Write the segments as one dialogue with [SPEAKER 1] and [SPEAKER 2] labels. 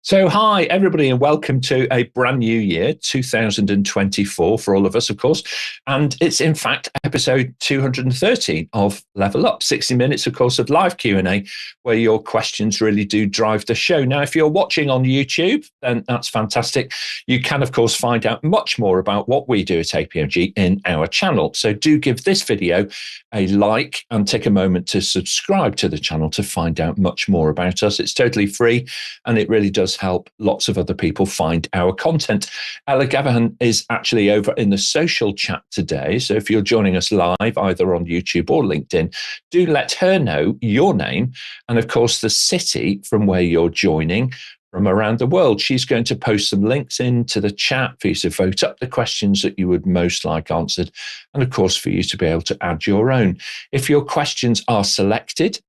[SPEAKER 1] So, hi, everybody, and welcome to a brand new year, 2024, for all of us, of course. And it's, in fact, episode 213 of Level Up, 60 minutes, of course, of live Q&A, where your questions really do drive the show. Now, if you're watching on YouTube, then that's fantastic. You can, of course, find out much more about what we do at APMG in our channel. So do give this video a like and take a moment to subscribe to the channel to find out much more about us. It's totally free, and it really does help lots of other people find our content. Ella Gavahan is actually over in the social chat today. So if you're joining us live, either on YouTube or LinkedIn, do let her know your name and, of course, the city from where you're joining from around the world. She's going to post some links into the chat for you to vote up the questions that you would most like answered, and, of course, for you to be able to add your own. If your questions are selected,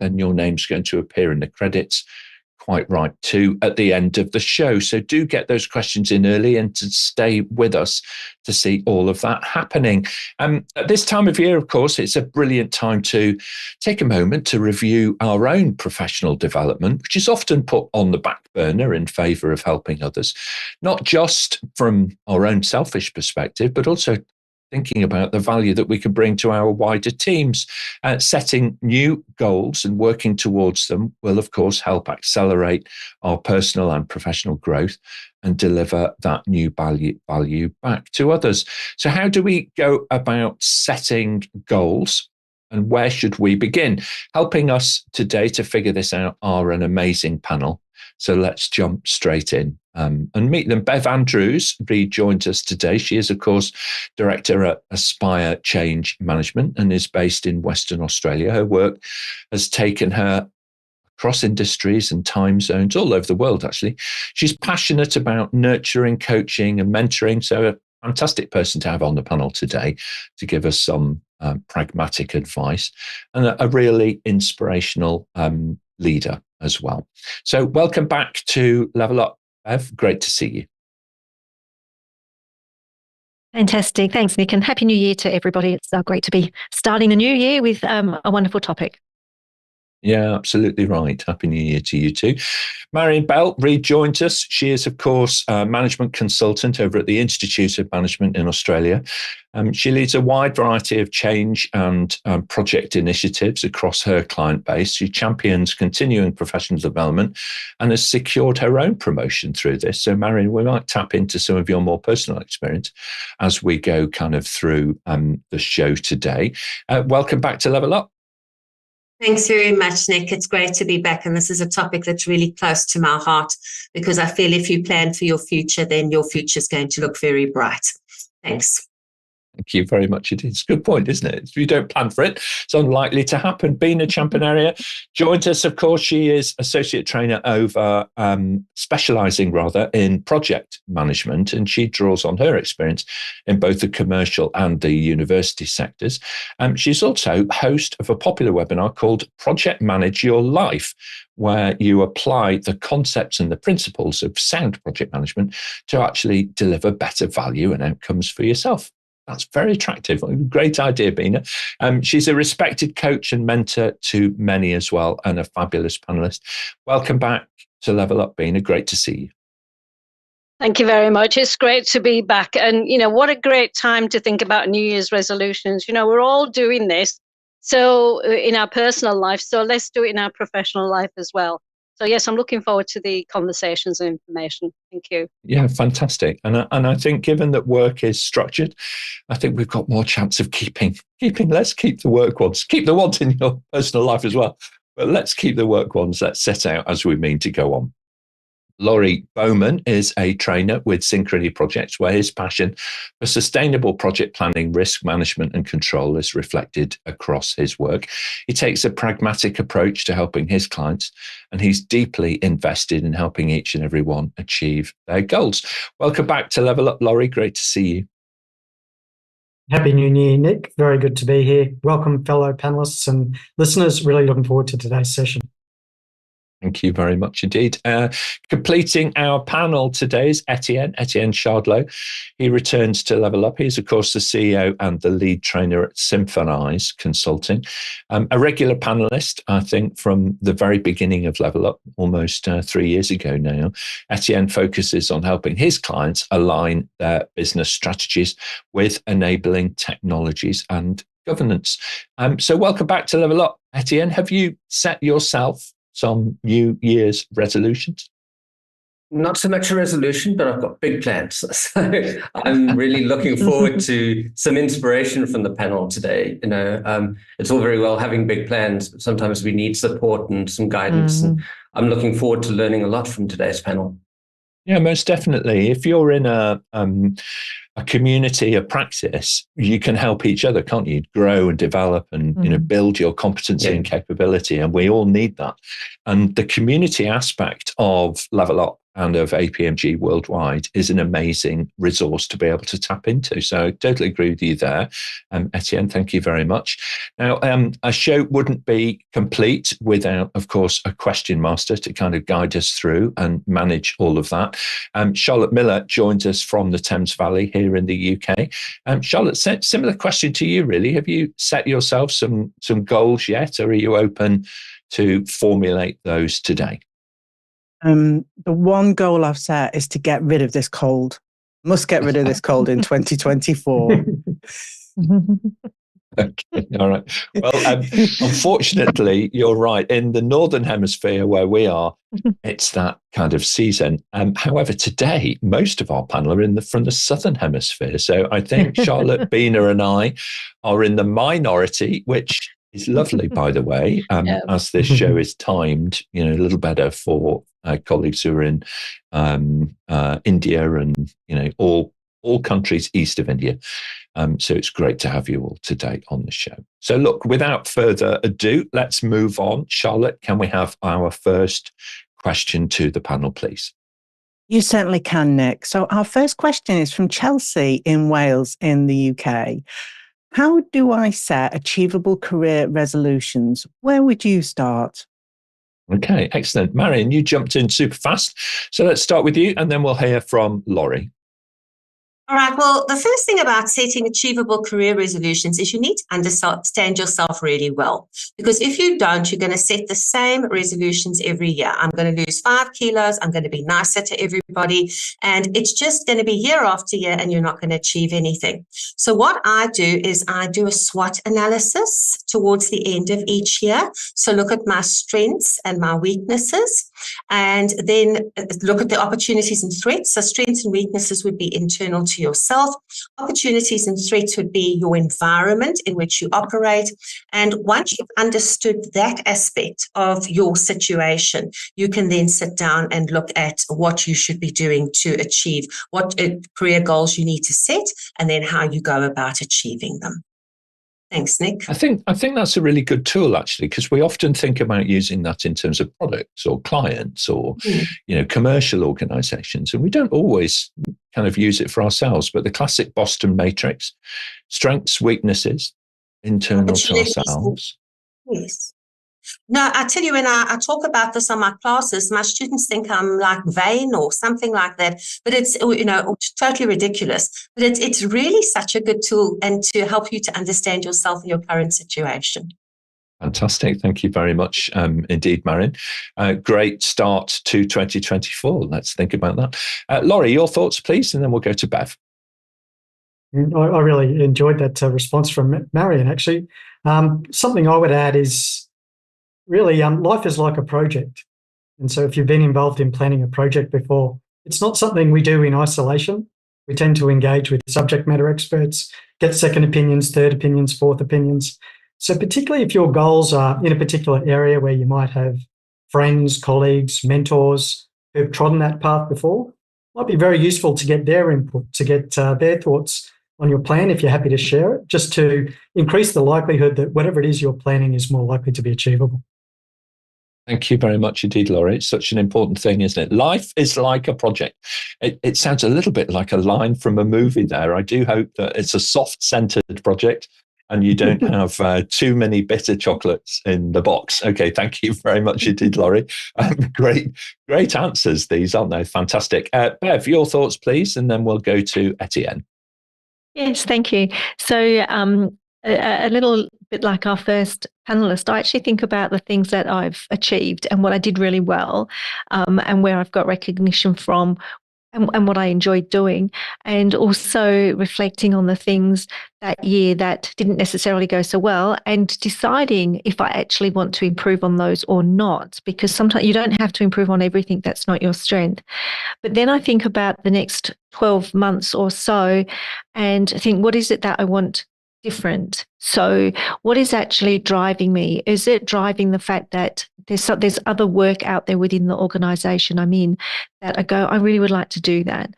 [SPEAKER 1] then your name's going to appear in the credits, quite right, too, at the end of the show. So do get those questions in early and to stay with us to see all of that happening. At this time of year, of course, it's a brilliant time to take a moment to review our own professional development, which is often put on the back burner in favour of helping others, not just from our own selfish perspective, but also thinking about the value that we can bring to our wider teams. Setting new goals and working towards them will, of course, help accelerate our personal and professional growth and deliver that new value back to others. So how do we go about setting goals? And where should we begin? Helping us today to figure this out are an amazing panel. So let's jump straight in and meet them. Bev Andrews rejoins us today. She is, of course, Director at Aspire Change Management and is based in Western Australia. Her work has taken her across industries and time zones all over the world, actually. She's passionate about nurturing, coaching and mentoring. So a fantastic person to have on the panel today to give us some pragmatic advice, and a really inspirational leader as well. So welcome back to Level Up, Bev. Great to see you.
[SPEAKER 2] Fantastic. Thanks, Nick, and Happy New Year to everybody. It's great to be starting the new year with a wonderful topic.
[SPEAKER 1] Yeah, absolutely right. Happy New Year to you too. Marion Bell rejoins us. She is, of course, a management consultant over at the Institute of Management in Australia. She leads a wide variety of change and project initiatives across her client base. She champions continuing professional development and has secured her own promotion through this. So, Marion, we might tap into some of your more personal experience as we go kind of through the show today. Welcome back to Level Up.
[SPEAKER 3] Thanks very much, Nick. It's great to be back. And this is a topic that's really close to my heart, because I feel if you plan for your future, then your future is going to look very bright. Thanks.
[SPEAKER 1] Thank you very much. It is a good point, isn't it? If you don't plan for it, it's unlikely to happen. Bina Champaneria joins us, of course. She is associate trainer over specialising rather in project management, and she draws on her experience in both the commercial and the university sectors. She's also host of a popular webinar called Project Manage Your Life, where you apply the concepts and the principles of sound project management to actually deliver better value and outcomes for yourself. That's very attractive. Great idea, Bina. She's a respected coach and mentor to many as well, and a fabulous panelist. Welcome back to Level Up, Bina. Great to see you.
[SPEAKER 4] Thank you very much. It's great to be back. And, what a great time to think about New Year's resolutions. We're all doing this. So in our personal life, so let's do it in our professional life as well. So yes, I'm looking forward to the conversations and information. Thank you.
[SPEAKER 1] Yeah, fantastic. And I think given that work is structured, I think we've got more chance of keeping, let's keep the work ones, keep the ones in your personal life as well. But let's keep the work ones that set out as we mean to go on. Laurie Bowman is a trainer with Synchrony projects, where his passion for sustainable project planning, risk management and control is reflected across his work. He takes a pragmatic approach to helping his clients, and he's deeply invested in helping each and every one achieve their goals. Welcome back to Level Up, Laurie. Great to see you.
[SPEAKER 5] Happy New Year, Nick. Very good to be here. Welcome, fellow panelists and listeners. Really looking forward to today's session.
[SPEAKER 1] Thank you very much indeed. Completing our panel today is Etienne Shardlow. He returns to Level Up. He's, of course, the CEO and the lead trainer at Symphonise Consulting. A regular panelist, I think, from the very beginning of Level Up, almost 3 years ago now. Etienne focuses on helping his clients align their business strategies with enabling technologies and governance. So welcome back to Level Up. Etienne, have you set yourself some New Year's resolutions?
[SPEAKER 6] Not so much a resolution, but I've got big plans. So I'm really looking forward to some inspiration from the panel today. It's all very well having big plans, but sometimes we need support and some guidance. And I'm looking forward to learning a lot from today's panel.
[SPEAKER 1] Yeah, most definitely. If you're in a community, a practice, you can help each other, can't you? Grow and develop and build your competency and capability, and we all need that. And the community aspect of Level Up and of APMG worldwide is an amazing resource to be able to tap into. So I totally agree with you there. Etienne, thank you very much. Now, a show wouldn't be complete without, of course, a question master to kind of guide us through and manage all of that. Charlotte Miller joins us from the Thames Valley here in the UK. Charlotte, similar question to you, really. Have you set yourself some goals yet, or are you open to formulate those today?
[SPEAKER 7] The one goal I've set is to get rid of this cold. Must get rid of this cold in 2024.
[SPEAKER 1] Okay, all right. Well, unfortunately, you're right. In the Northern Hemisphere where we are, it's that kind of season. However, today, most of our panel are from the Southern Hemisphere. So I think Charlotte, Bina and I are in the minority, which is lovely, by the way, as this show is timed, a little better for colleagues who are in India and, all countries east of India. So it's great to have you all today on the show. So look, without further ado, let's move on. Charlotte, can we have our first question to the panel, please?
[SPEAKER 7] You certainly can, Nick. So our first question is from Chelsea in Wales in the UK. How do I set achievable career resolutions? Where would you start?
[SPEAKER 1] Okay, excellent. Marion, you jumped in super fast. So let's start with you and then we'll hear from Laurie.
[SPEAKER 3] All right. Well, the first thing about setting achievable career resolutions is you need to understand yourself really well. Because if you don't, you're going to set the same resolutions every year. I'm going to lose 5 kilos. I'm going to be nicer to everybody. And it's just going to be year after year and you're not going to achieve anything. So what I do is I do a SWOT analysis towards the end of each year. So look at my strengths and my weaknesses and then look at the opportunities and threats. So strengths and weaknesses would be internal to yourself. Opportunities and threats would be your environment in which you operate. And once you've understood that aspect of your situation, you can then sit down and look at what you should be doing to achieve, what career goals you need to set, and then how you go about achieving them. Thanks, Nick.
[SPEAKER 1] I think that's a really good tool, actually, because we often think about using that in terms of products or clients or, commercial organizations. And we don't always kind of use it for ourselves. But the classic Boston matrix, strengths, weaknesses, internal to ourselves.
[SPEAKER 3] Yes. No, I tell you, when I talk about this on my classes, my students think I'm like vain or something like that. But it's, totally ridiculous. But it's really such a good tool and to help you to understand yourself and your current situation.
[SPEAKER 1] Fantastic. Thank you very much indeed, Marion. Great start to 2024. Let's think about that. Laurie, your thoughts, please, and then we'll go to Bev.
[SPEAKER 5] I really enjoyed that response from Marion, actually. Something I would add is really life is like a project. And so if you've been involved in planning a project before, it's not something we do in isolation. We tend to engage with subject matter experts, get second opinions, third opinions, fourth opinions. So particularly if your goals are in a particular area where you might have friends, colleagues, mentors who've trodden that path before, it might be very useful to get their input, to get their thoughts on your plan if you're happy to share it, just to increase the likelihood that whatever it is you're planning is more likely to be achievable.
[SPEAKER 1] Thank you very much indeed, Laurie. It's such an important thing, isn't it? Life is like a project. It sounds a little bit like a line from a movie there. I do hope that it's a soft-centered project and you don't have too many bitter chocolates in the box. Okay, thank you very much indeed, Laurie. Great answers, these, aren't they? Fantastic. Bev, your thoughts, please, and then we'll go to Etienne.
[SPEAKER 2] Yes, thank you. So a little bit like our first panelist, I actually think about the things that I've achieved and what I did really well, and where I've got recognition from, and what I enjoyed doing, and also reflecting on the things that year that didn't necessarily go so well, and deciding if I actually want to improve on those or not, because sometimes you don't have to improve on everything that's not your strength. But then I think about the next 12 months or so and think, what is it that I want different? So what is actually driving me? Is it driving the fact that there's other work out there within the organization I'm in that I go, I really would like to do that?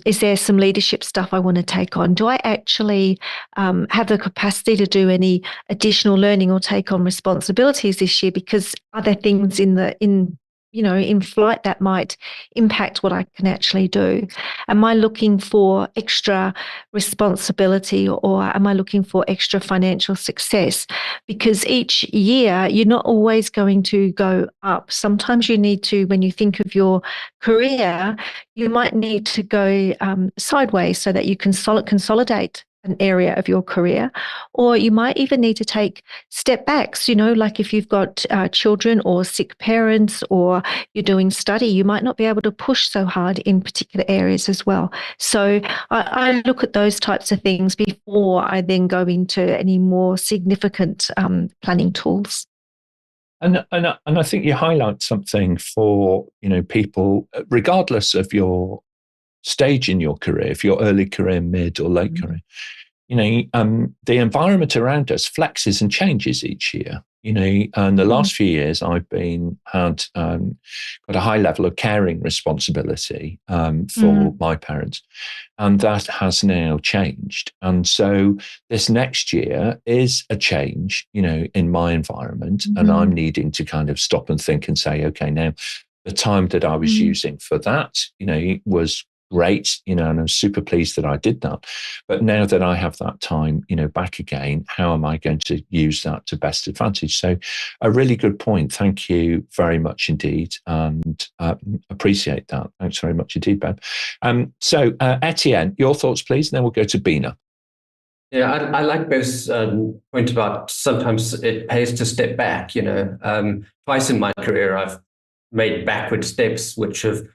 [SPEAKER 2] Is there some leadership stuff I want to take on? Do I actually have the capacity to do any additional learning or take on responsibilities this year? Because are there things in flight that might impact what I can actually do? Am I looking for extra responsibility, or am I looking for extra financial success? Because each year you're not always going to go up. Sometimes you need to, when you think of your career, you might need to go sideways so that you can consolidate an area of your career, or you might even need to take step backs, like if you've got children or sick parents, or you're doing study, you might not be able to push so hard in particular areas as well. So I look at those types of things before I then go into any more significant planning tools.
[SPEAKER 1] And I think you highlight something for people, regardless of your stage in your career, if you're early career, mid or late career. The environment around us flexes and changes each year. And the last few years, I've got a high level of caring responsibility for my parents, and that has now changed. And so this next year is a change, in my environment, and I'm needing to kind of stop and think and say, okay, now the time that I was using for that, was great, and I'm super pleased that I did that. But now that I have that time, back again, how am I going to use that to best advantage? So a really good point. Thank you very much indeed. And appreciate that. Thanks very much indeed, Ben. So Etienne, your thoughts, please, and then we'll go to Bina.
[SPEAKER 6] Yeah, I like Bev's point about sometimes it pays to step back. Twice in my career, I've made backward steps, which have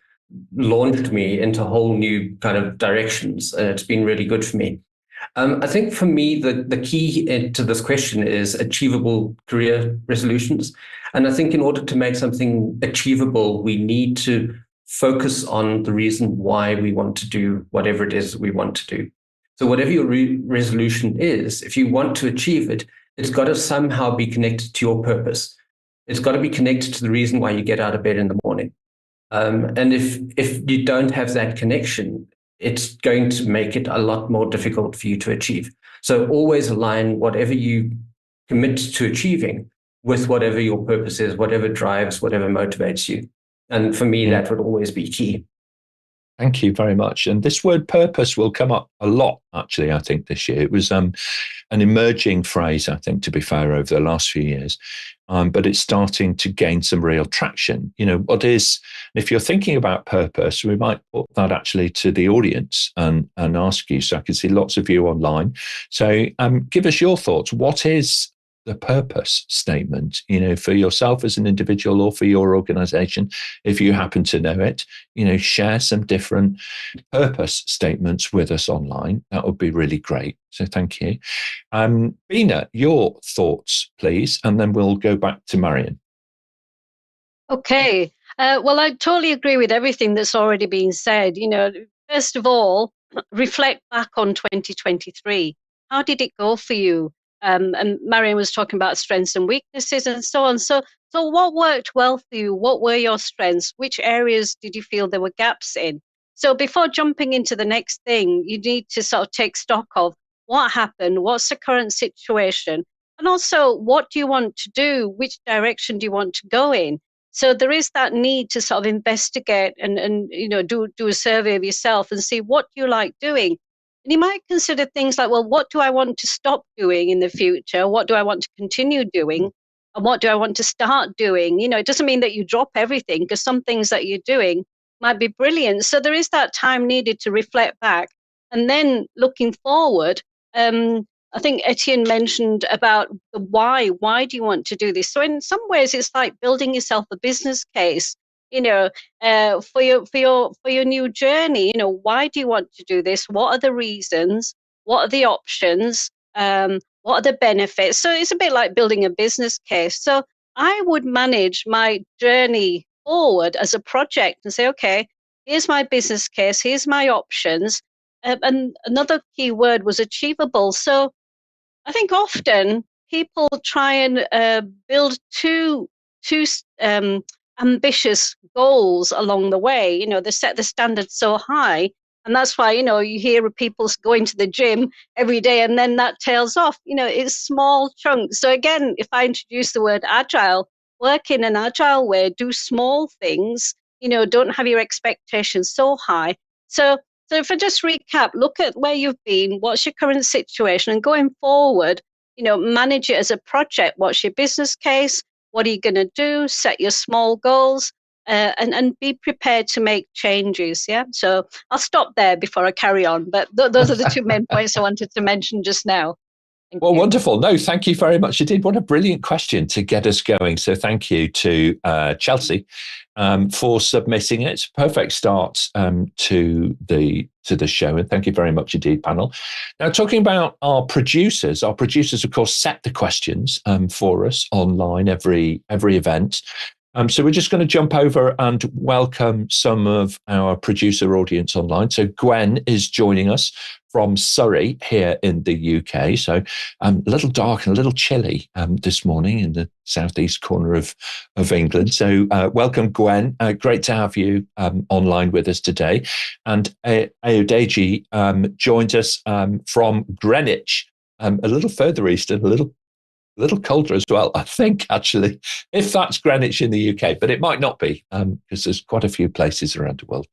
[SPEAKER 6] launched me into whole new kind of directions, and it's been really good for me. I think for me, the key to this question is achievable career resolutions. And I think in order to make something achievable, we need to focus on the reason why we want to do whatever it is we want to do. So whatever your resolution is, if you want to achieve it, it's got to somehow be connected to your purpose. It's got to be connected to the reason why you get out of bed in the morning. And if you don't have that connection, it's going to make it a lot more difficult for you to achieve. So always align whatever you commit to achieving with whatever your purpose is, whatever drives, whatever motivates you. And for me, that would always be key.
[SPEAKER 1] Thank you very much. And this word purpose will come up a lot, actually, I think, this year. It was an emerging phrase, I think, to be fair, over the last few years. But it's starting to gain some real traction. If you're thinking about purpose, we might put that actually to the audience and ask you. So I can see lots of you online. So give us your thoughts. What is the purpose statement, for yourself as an individual or for your organization, if you happen to know it? Share some different purpose statements with us online. That would be really great. So thank you. Bina, your thoughts, please, and then we'll go back to Marion.
[SPEAKER 4] Okay. Well, I totally agree with everything that's already been said. First of all, reflect back on 2023. How did it go for you? And Marion was talking about strengths and weaknesses and so on. So what worked well for you? What were your strengths? Which areas did you feel there were gaps in? So before jumping into the next thing, you need to sort of take stock of what happened, what's the current situation, and also what do you want to do? Which direction do you want to go in? So there is that need to sort of investigate and do a survey of yourself and see what you like doing. And you might consider things like, well, what do I want to stop doing in the future? What do I want to continue doing? And what do I want to start doing? It doesn't mean that you drop everything, because some things that you're doing might be brilliant. So there is that time needed to reflect back. And then looking forward, I think Etienne mentioned about the why. Why do you want to do this? So in some ways, it's like building yourself a business case, for your new journey. Why do you want to do this? What are the reasons? What are the options? What are the benefits? So it's a bit like building a business case. So I would manage my journey forward as a project and say, okay, here's my business case, here's my options. And another key word was achievable. So I think often people try and build too ambitious goals along the way. They set the standard so high, and that's why you hear of people going to the gym every day, and then that tails off. It's small chunks. So again, if I introduce the word agile, work in an agile way, do small things. Don't have your expectations so high. So if I just recap, look at where you've been, what's your current situation, and going forward, manage it as a project. What's your business case? What are you going to do? Set your small goals, and be prepared to make changes. Yeah. So I'll stop there before I carry on. But those are the two main points I wanted to mention just now.
[SPEAKER 1] Well, wonderful. No, thank you very much indeed. What a brilliant question to get us going. So thank you to Chelsea for submitting it. Perfect start to the show. And thank you very much indeed, panel. Now, talking about our producers, of course, set the questions for us online every event. So we're just going to jump over and welcome some of our producer audience online. So Gwen is joining us from Surrey here in the UK. So a little dark and a little chilly this morning in the southeast corner of England. So welcome, Gwen. Great to have you online with us today. And Ayodeji joined us from Greenwich, a little further east and a little colder as well, I think, actually, if that's Greenwich in the UK, but it might not be, because there's quite a few places around the world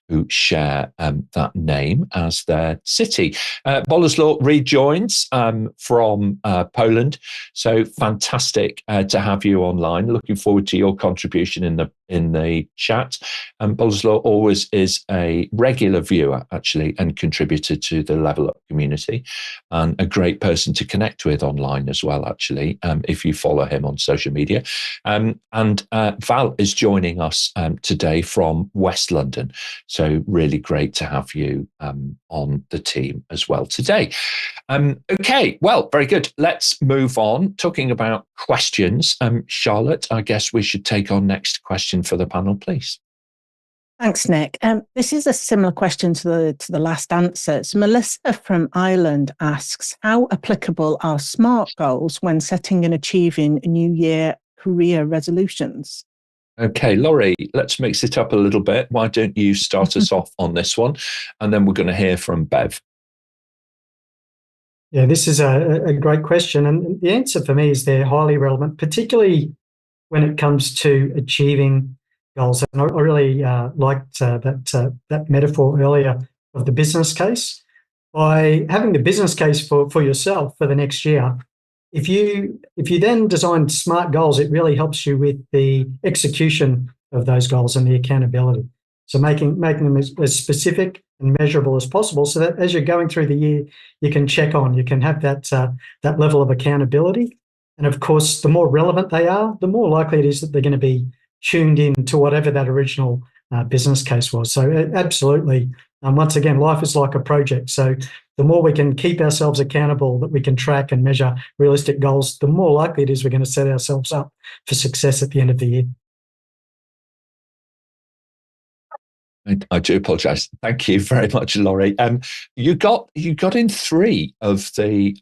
[SPEAKER 1] who share that name as their city. Boleslaw rejoins from Poland, so fantastic to have you online. Looking forward to your contribution in the chat. Boleslaw always is a regular viewer, actually, and contributor to the Level Up community, and a great person to connect with online as well, actually, if you follow him on social media. And Val is joining us today from West London. So really great to have you on the team as well today. Okay, well, very good. Let's move on. Talking about questions, Charlotte, I guess we should take our next question for the panel, please.
[SPEAKER 7] Thanks, Nick. This is a similar question to the last answer. So Melissa from Ireland asks, how applicable are SMART goals when setting and achieving New Year career resolutions?
[SPEAKER 1] Okay, Laurie, let's mix it up a little bit. Why don't you start us off on this one? And then we're going to hear from Bev.
[SPEAKER 5] Yeah, this is a great question. And the answer for me is they're highly relevant, particularly when it comes to achieving goals. And I really liked that metaphor earlier of the business case. By having the business case for yourself for the next year, if you then design SMART goals, it really helps you with the execution of those goals and the accountability. So making them as specific and measurable as possible, so that as you're going through the year, you can check on, you can have that level of accountability. And of course, the more relevant they are, the more likely it is that they're going to be tuned in to whatever that original business case was. So absolutely. Once again, life is like a project. So the more we can keep ourselves accountable, that we can track and measure realistic goals, the more likely it is we're going to set ourselves up for success at the end of the year.
[SPEAKER 1] I do apologise. Thank you very much, Laurie. You got in three of the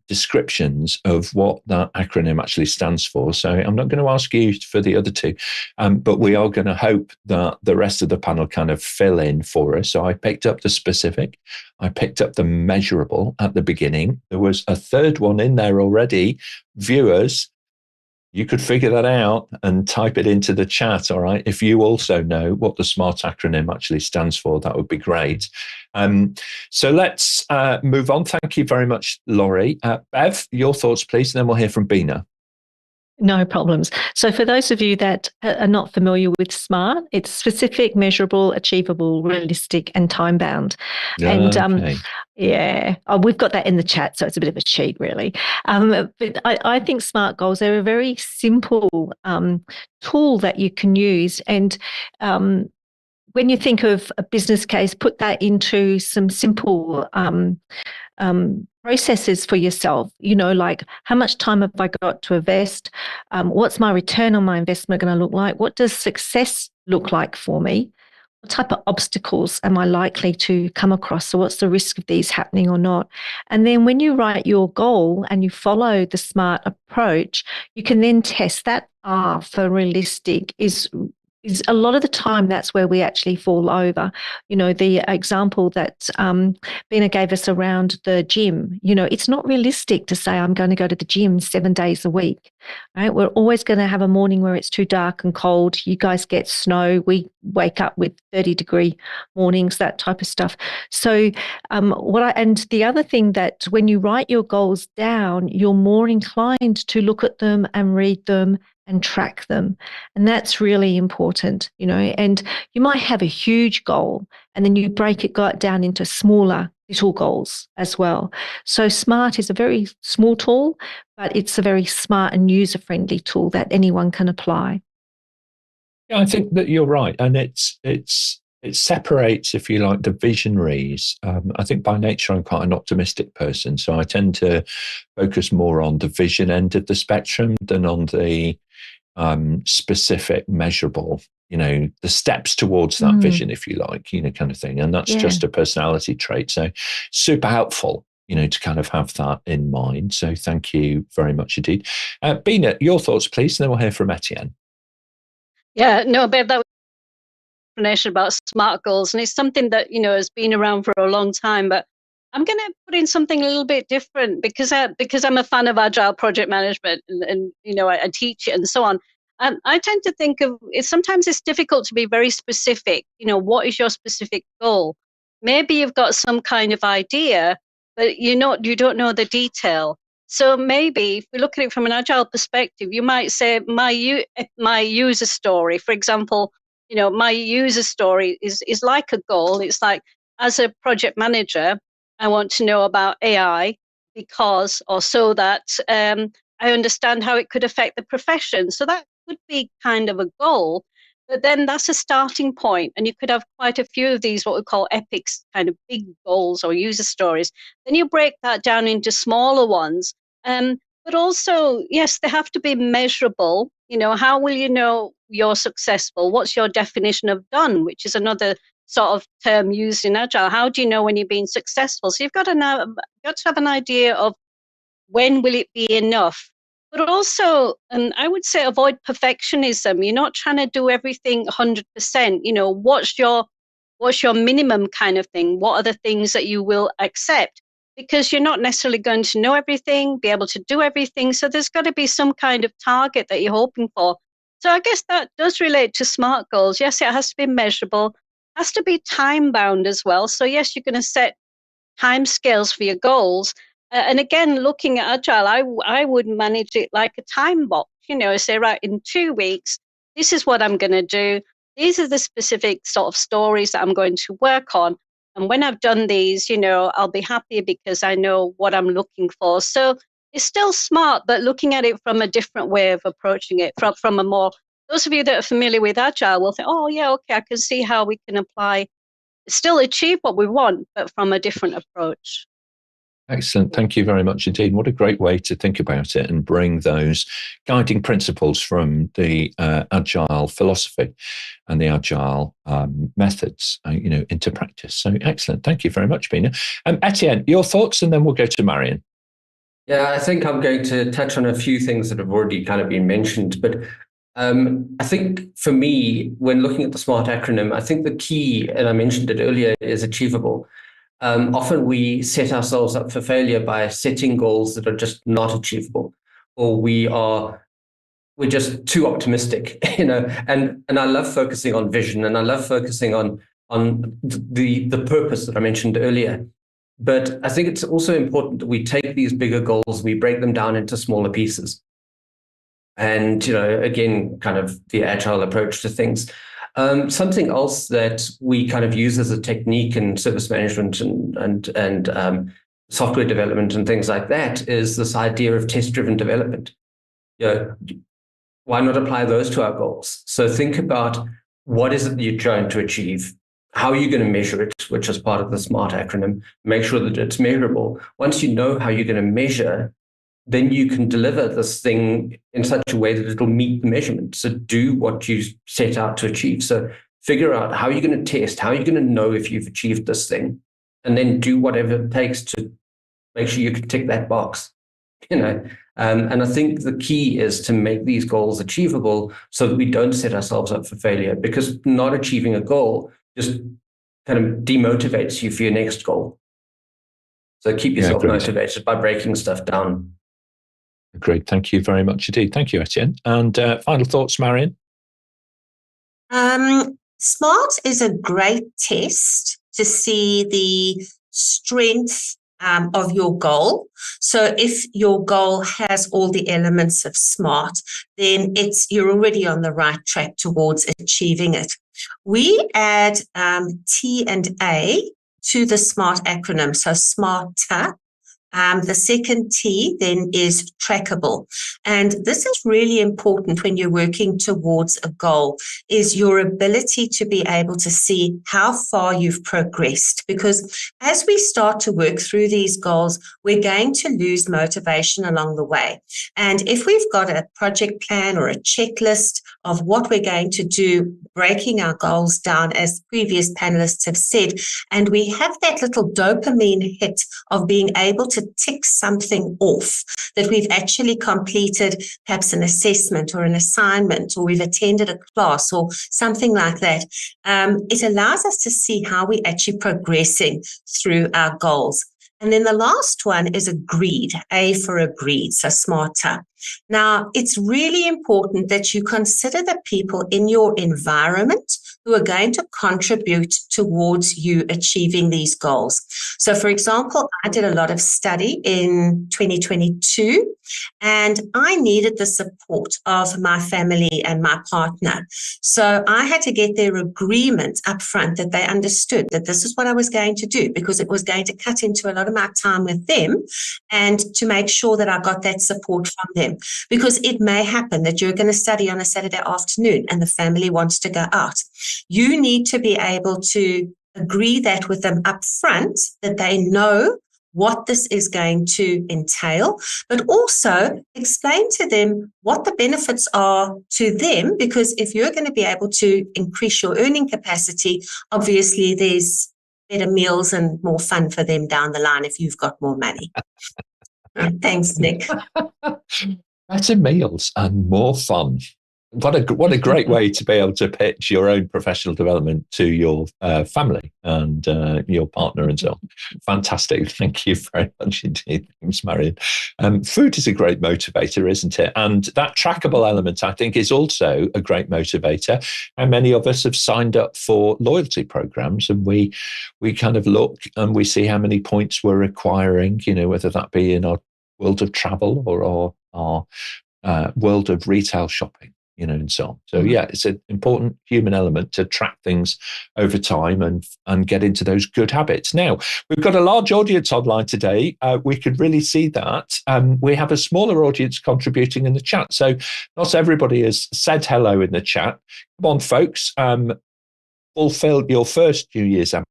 [SPEAKER 1] descriptions of what that acronym actually stands for. So I'm not going to ask you for the other two, but we are going to hope that the rest of the panel kind of fill in for us. So I picked up the specific, I picked up the measurable at the beginning. There was a third one in there already. Viewers, you could figure that out and type it into the chat. All right. If you also know what the SMART acronym actually stands for, that would be great. So let's move on. Thank you very much, Laurie. Bev, your thoughts, please, and then we'll hear from Bina.
[SPEAKER 2] No problems. So for those of you that are not familiar with SMART, it's specific, measurable, achievable, realistic, and time-bound. And we've got that in the chat, so it's a bit of a cheat, really. But I think SMART goals are a very simple tool that you can use. And when you think of a business case, put that into some simple processes for yourself, like how much time have I got to invest? What's my return on my investment going to look like? What does success look like for me? What type of obstacles am I likely to come across? So what's the risk of these happening or not? And then when you write your goal and you follow the SMART approach, you can then test that R for realistic is a lot of the time that's where we actually fall over. The example that Bina gave us around the gym, it's not realistic to say I'm going to go to the gym 7 days a week, right? We're always going to have a morning where it's too dark and cold. You guys get snow. We wake up with 30-degree mornings, that type of stuff. So and the other thing that when you write your goals down, you're more inclined to look at them and read them and track them. And that's really important, and you might have a huge goal and then you break it down into smaller little goals as well. So SMART is a very small tool, but it's a very smart and user-friendly tool that anyone can apply.
[SPEAKER 1] Yeah, I think that you're right. And it separates, if you like, the visionaries. I think by nature, I'm quite an optimistic person. So I tend to focus more on the vision end of the spectrum than on the specific, measurable, the steps towards that vision, if you like, kind of thing. And that's just a personality trait. So super helpful, to kind of have that in mind. So thank you very much indeed. Bina, your thoughts, please, and then we'll hear from Etienne.
[SPEAKER 4] Yeah, no, Bev, that was explanation about SMART goals, and it's something that has been around for a long time, but I'm going to put in something a little bit different because I'm a fan of agile project management and I teach it and so on. I tend to think of it. Sometimes it's difficult to be very specific. What is your specific goal? Maybe you've got some kind of idea, but you don't know the detail. So maybe if we look at it from an agile perspective, you might say my user story, for example. My user story is like a goal. It's like, as a project manager, I want to know about AI so that I understand how it could affect the profession. So that could be kind of a goal, but then that's a starting point. And you could have quite a few of these, what we call epics, kind of big goals or user stories. Then you break that down into smaller ones. But also, yes, they have to be measurable. How will you know you're successful? What's your definition of done, which is another sort of term used in agile. How do you know when you're being successful? So you've got to have an idea of when will it be enough. But also, and I would say, avoid perfectionism. You're not trying to do everything 100%. What's your minimum kind of thing? What are the things that you will accept? Because you're not necessarily going to know everything, be able to do everything. So there's got to be some kind of target that you're hoping for. So I guess that does relate to SMART goals. Yes, it has to be measurable, has to be time bound as well. So yes, you're going to set time scales for your goals. And again, looking at agile, I would manage it like a time box. Say, right, in 2 weeks, this is what I'm going to do. These are the specific sort of stories that I'm going to work on. And when I've done these, I'll be happy because I know what I'm looking for. So it's still SMART, but looking at it from a different way of approaching it, from a more, those of you that are familiar with agile will think, oh yeah, okay, I can see how we can still achieve what we want, but from a different approach.
[SPEAKER 1] Excellent. Thank you very much indeed. What a great way to think about it and bring those guiding principles from the agile philosophy and the agile methods, into practice. So excellent. Thank you very much, Bina. Etienne, your thoughts, and then we'll go to Marion.
[SPEAKER 6] Yeah, I think I'm going to touch on a few things that have already kind of been mentioned, but I think for me, when looking at the SMART acronym, I think the key, and I mentioned it earlier, is achievable. Often we set ourselves up for failure by setting goals that are just not achievable, or we are we're just too optimistic, and I love focusing on vision, and I love focusing on the purpose that I mentioned earlier. But I think it's also important that we take these bigger goals, we break them down into smaller pieces. And, again, kind of the agile approach to things. Something else that we kind of use as a technique in service management and software development and things like that is this idea of test-driven development. Why not apply those to our goals? So think about what is it that you're trying to achieve? How are you going to measure it, which is part of the SMART acronym? Make sure that it's measurable. Once you know how you're going to measure, then you can deliver this thing in such a way that it'll meet the measurement. So do what you set out to achieve. So figure out how you're going to test, how you're going to know if you've achieved this thing, and then do whatever it takes to make sure you can tick that box. And I think the key is to make these goals achievable so that we don't set ourselves up for failure, because not achieving a goal just kind of demotivates you for your next goal. So keep yourself motivated by breaking stuff down.
[SPEAKER 1] Great. Thank you very much indeed. Thank you, Etienne. And final thoughts, Marion?
[SPEAKER 3] SMART is a great test to see the strength of your goal. So if your goal has all the elements of SMART, then you're already on the right track towards achieving it. We add T and A to the SMART acronym, so SMART-A. The second T then is trackable. And this is really important when you're working towards a goal, is your ability to be able to see how far you've progressed. Because as we start to work through these goals, we're going to lose motivation along the way. And if we've got a project plan or a checklist of what we're going to do, breaking our goals down, as previous panelists have said, and we have that little dopamine hit of being able to tick something off, that we've actually completed perhaps an assessment or an assignment, or we've attended a class or something like that, it allows us to see how we're actually progressing through our goals. And then the last one is agreed, A for agreed, so SMART-A. Now, it's really important that you consider the people in your environment who are going to contribute towards you achieving these goals. So, for example, I did a lot of study in 2022, and I needed the support of my family and my partner. So I had to get their agreement up front that they understood that this is what I was going to do, because it was going to cut into a lot of my time with them, and to make sure that I got that support from them. Because it may happen that you're going to study on a Saturday afternoon and the family wants to go out. You need to be able to agree that with them up front, that they know what this is going to entail, but also explain to them what the benefits are to them, because if you're going to be able to increase your earning capacity, obviously there's better meals and more fun for them down the line if you've got more money. Thanks, Nick.
[SPEAKER 1] Better meals and more fun. What a great way to be able to pitch your own professional development to your family and your partner and so on. Fantastic. Thank you very much indeed. Thanks, Marion. Food is a great motivator, isn't it? And that trackable element, I think, is also a great motivator. And many of us have signed up for loyalty programs, and we kind of look and we see how many points we're acquiring, whether that be in our world of travel or our world of retail shopping. And so on. So yeah, it's an important human element to track things over time and get into those good habits. Now, we've got a large audience online today. We could really see that. We have a smaller audience contributing in the chat. So not everybody has said hello in the chat. Come on, folks. Fulfill your first New Year's ambition,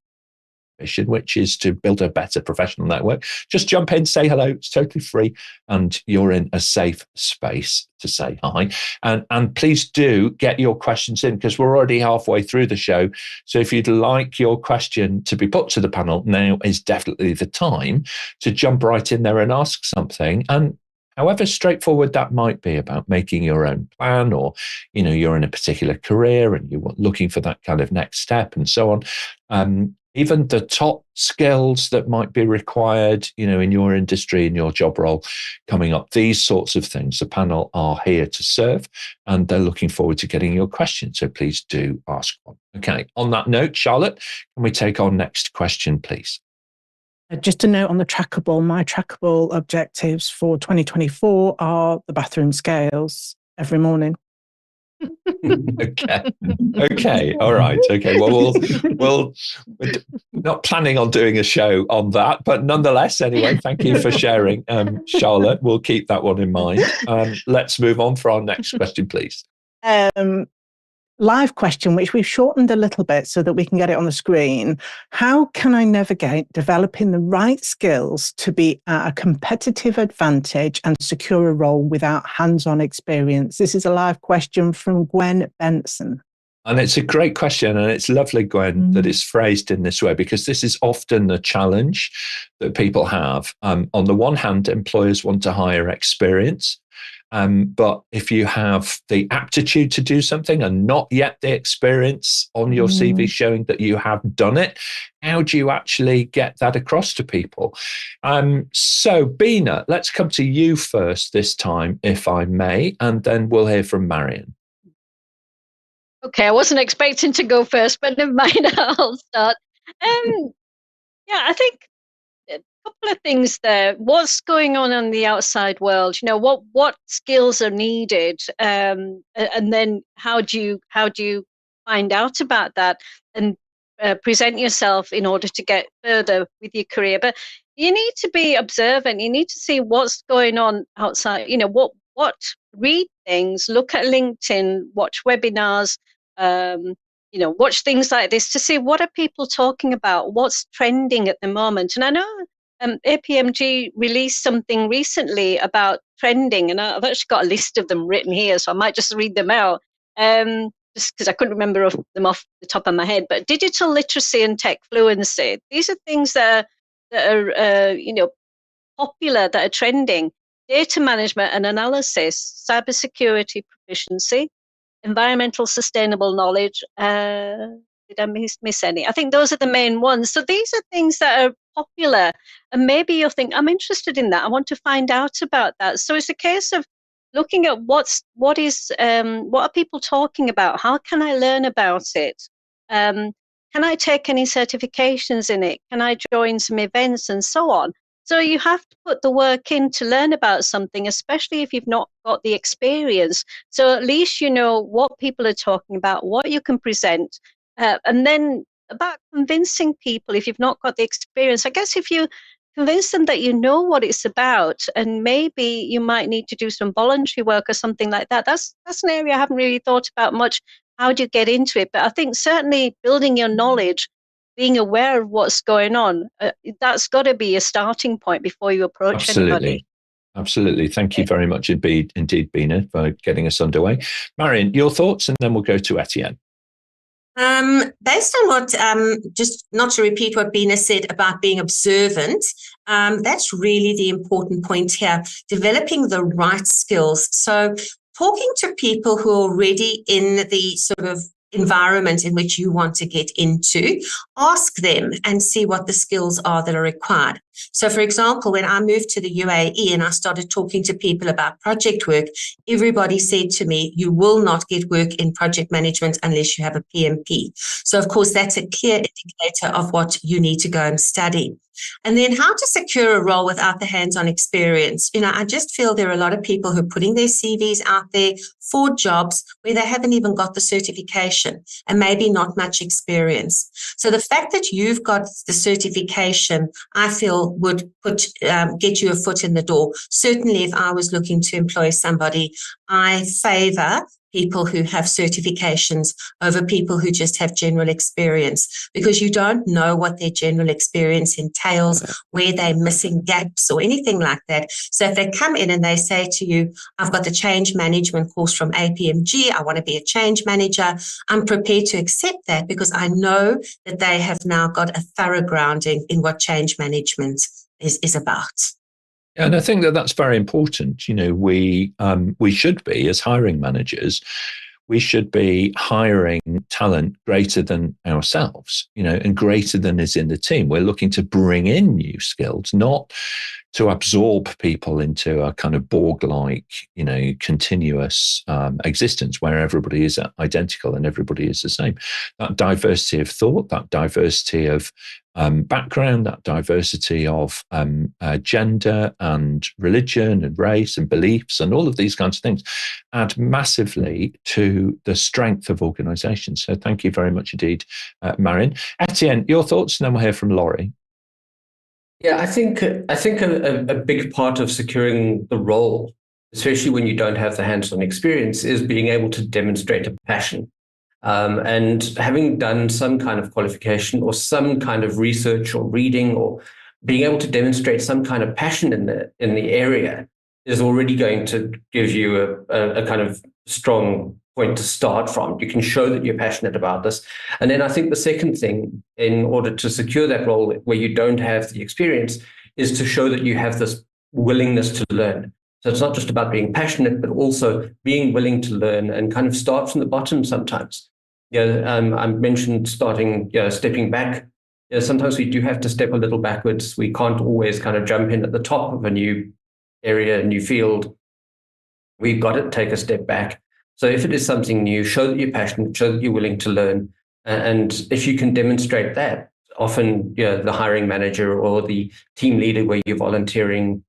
[SPEAKER 1] which is to build a better professional network. Just jump in, say hello. It's totally free, and you're in a safe space to say hi. And please do get your questions in, because we're already halfway through the show. So if you'd like your question to be put to the panel, now is definitely the time to jump right in there and ask something. And however straightforward that might be, about making your own plan, or you're in a particular career and you're looking for that kind of next step and so on. even the top skills that might be required, in your industry, in your job role coming up, these sorts of things. The panel are here to serve, and they're looking forward to getting your questions. So please do ask one. Okay. On that note, Charlotte, can we take our next question, please?
[SPEAKER 7] Just a note on the trackable. My trackable objectives for 2024 are the bathroom scales every morning.
[SPEAKER 1] Okay. All right. Okay. Well, we're not planning on doing a show on that, but nonetheless, anyway, thank you for sharing, Charlotte. We'll keep that one in mind. Let's move on for our next question, please.
[SPEAKER 7] Live question, which we've shortened a little bit so that we can get it on the screen. How can I navigate developing the right skills to be at a competitive advantage and secure a role without hands-on experience? This is a live question from Gwen Benson.
[SPEAKER 1] And it's a great question. And it's lovely, Gwen, that it's phrased in this way, because this is often the challenge that people have. On the one hand, employers want to hire experience. But if you have the aptitude to do something and not yet the experience on your CV showing that you have done it, how do you actually get that across to people? So, Bina, let's come to you first this time, if I may, and then we'll hear from Marion.
[SPEAKER 4] Okay, I wasn't expecting to go first, but never mind, I'll start. I think a couple of things there. What's going on in the outside world? What skills are needed, and then how do you find out about that and present yourself in order to get further with your career? But you need to be observant. You need to see what's going on outside. Read things, look at LinkedIn, watch webinars. Watch things like this to see what are people talking about, what's trending at the moment. And I know APMG released something recently about trending, and I've actually got a list of them written here, so I might just read them out, just because I couldn't remember them off the top of my head. But digital literacy and tech fluency, these are things that are popular, that are trending. Data management and analysis, cybersecurity proficiency, environmental sustainable knowledge. Did I miss any? I think those are the main ones. So these are things that are popular, and maybe you'll think, I'm interested in that. I want to find out about that. So it's a case of looking at what are people talking about? How can I learn about it? Can I take any certifications in it? Can I join some events and so on? So you have to put the work in to learn about something, especially if you've not got the experience. So at least you know what people are talking about, what you can present, and then about convincing people if you've not got the experience. I guess if you convince them that you know what it's about, and maybe you might need to do some voluntary work or something like that. That's an area I haven't really thought about much. How do you get into it? But I think certainly building your knowledge, being aware of what's going on, that's got to be a starting point before you approach anybody.
[SPEAKER 1] Absolutely. Thank you very much indeed, Bina, for getting us underway. Marion, your thoughts, and then we'll go to Etienne.
[SPEAKER 3] Based on what, just not to repeat what Bina said about being observant, that's really the important point here, developing the right skills. So talking to people who are already in the sort of environment in which you want to get into, ask them and see what the skills are that are required. So, for example, when I moved to the UAE and I started talking to people about project work, everybody said to me, you will not get work in project management unless you have a PMP. So, of course, that's a clear indicator of what you need to go and study. And then how to secure a role without the hands-on experience. I just feel there are a lot of people who are putting their CVs out there for jobs where they haven't even got the certification and maybe not much experience. So the fact that you've got the certification, I feel would get you a foot in the door. Certainly if I was looking to employ somebody, I favor people who have certifications over people who just have general experience, because you don't know what their general experience entails, where they're missing gaps or anything like that. So if they come in and they say to you, I've got the change management course from APMG, I want to be a change manager, I'm prepared to accept that because I know that they have now got a thorough grounding in what change management is about.
[SPEAKER 1] And I think that that's very important. We should be, as hiring managers, we should be hiring talent greater than ourselves, and greater than is in the team. We're looking to bring in new skills, not to absorb people into a kind of Borg-like, continuous existence where everybody is identical and everybody is the same. That diversity of thought, that diversity of background, that diversity of gender and religion and race and beliefs and all of these kinds of things add massively to the strength of organizations. So thank you very much indeed, Marion. Etienne, your thoughts, and then we'll hear from Laurie.
[SPEAKER 6] Yeah, I think a big part of securing the role, especially when you don't have the hands-on experience, is being able to demonstrate a passion. And having done some kind of qualification or some kind of research or reading, or being able to demonstrate some kind of passion in the area is already going to give you a kind of strong point to start from. You can show that you're passionate about this. And then I think the second thing, in order to secure that role where you don't have the experience, is to show that you have this willingness to learn. So it's not just about being passionate, but also being willing to learn and kind of start from the bottom sometimes. I mentioned stepping back. Sometimes we do have to step a little backwards. We can't always kind of jump in at the top of a new area, a new field. We've got to take a step back. So if it is something new, show that you're passionate, show that you're willing to learn. And if you can demonstrate that, often the hiring manager or the team leader where you're volunteering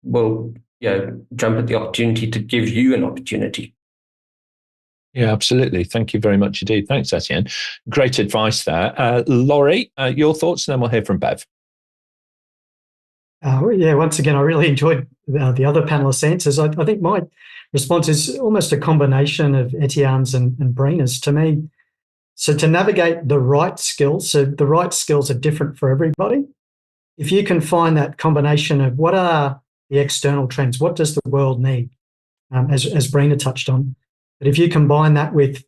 [SPEAKER 6] will jump at the opportunity to give you an opportunity.
[SPEAKER 1] Yeah, absolutely. Thank you very much indeed. Thanks, Etienne. Great advice there. Laurie, your thoughts, and then we'll hear from Bev.
[SPEAKER 5] Once again, I really enjoyed the other panelists' answers. I think my response is almost a combination of Etienne's and Bina's to me. So to navigate the right skills, so the right skills are different for everybody. If you can find that combination of what are the external trends, what does the world need, as Bina touched on. But if you combine that with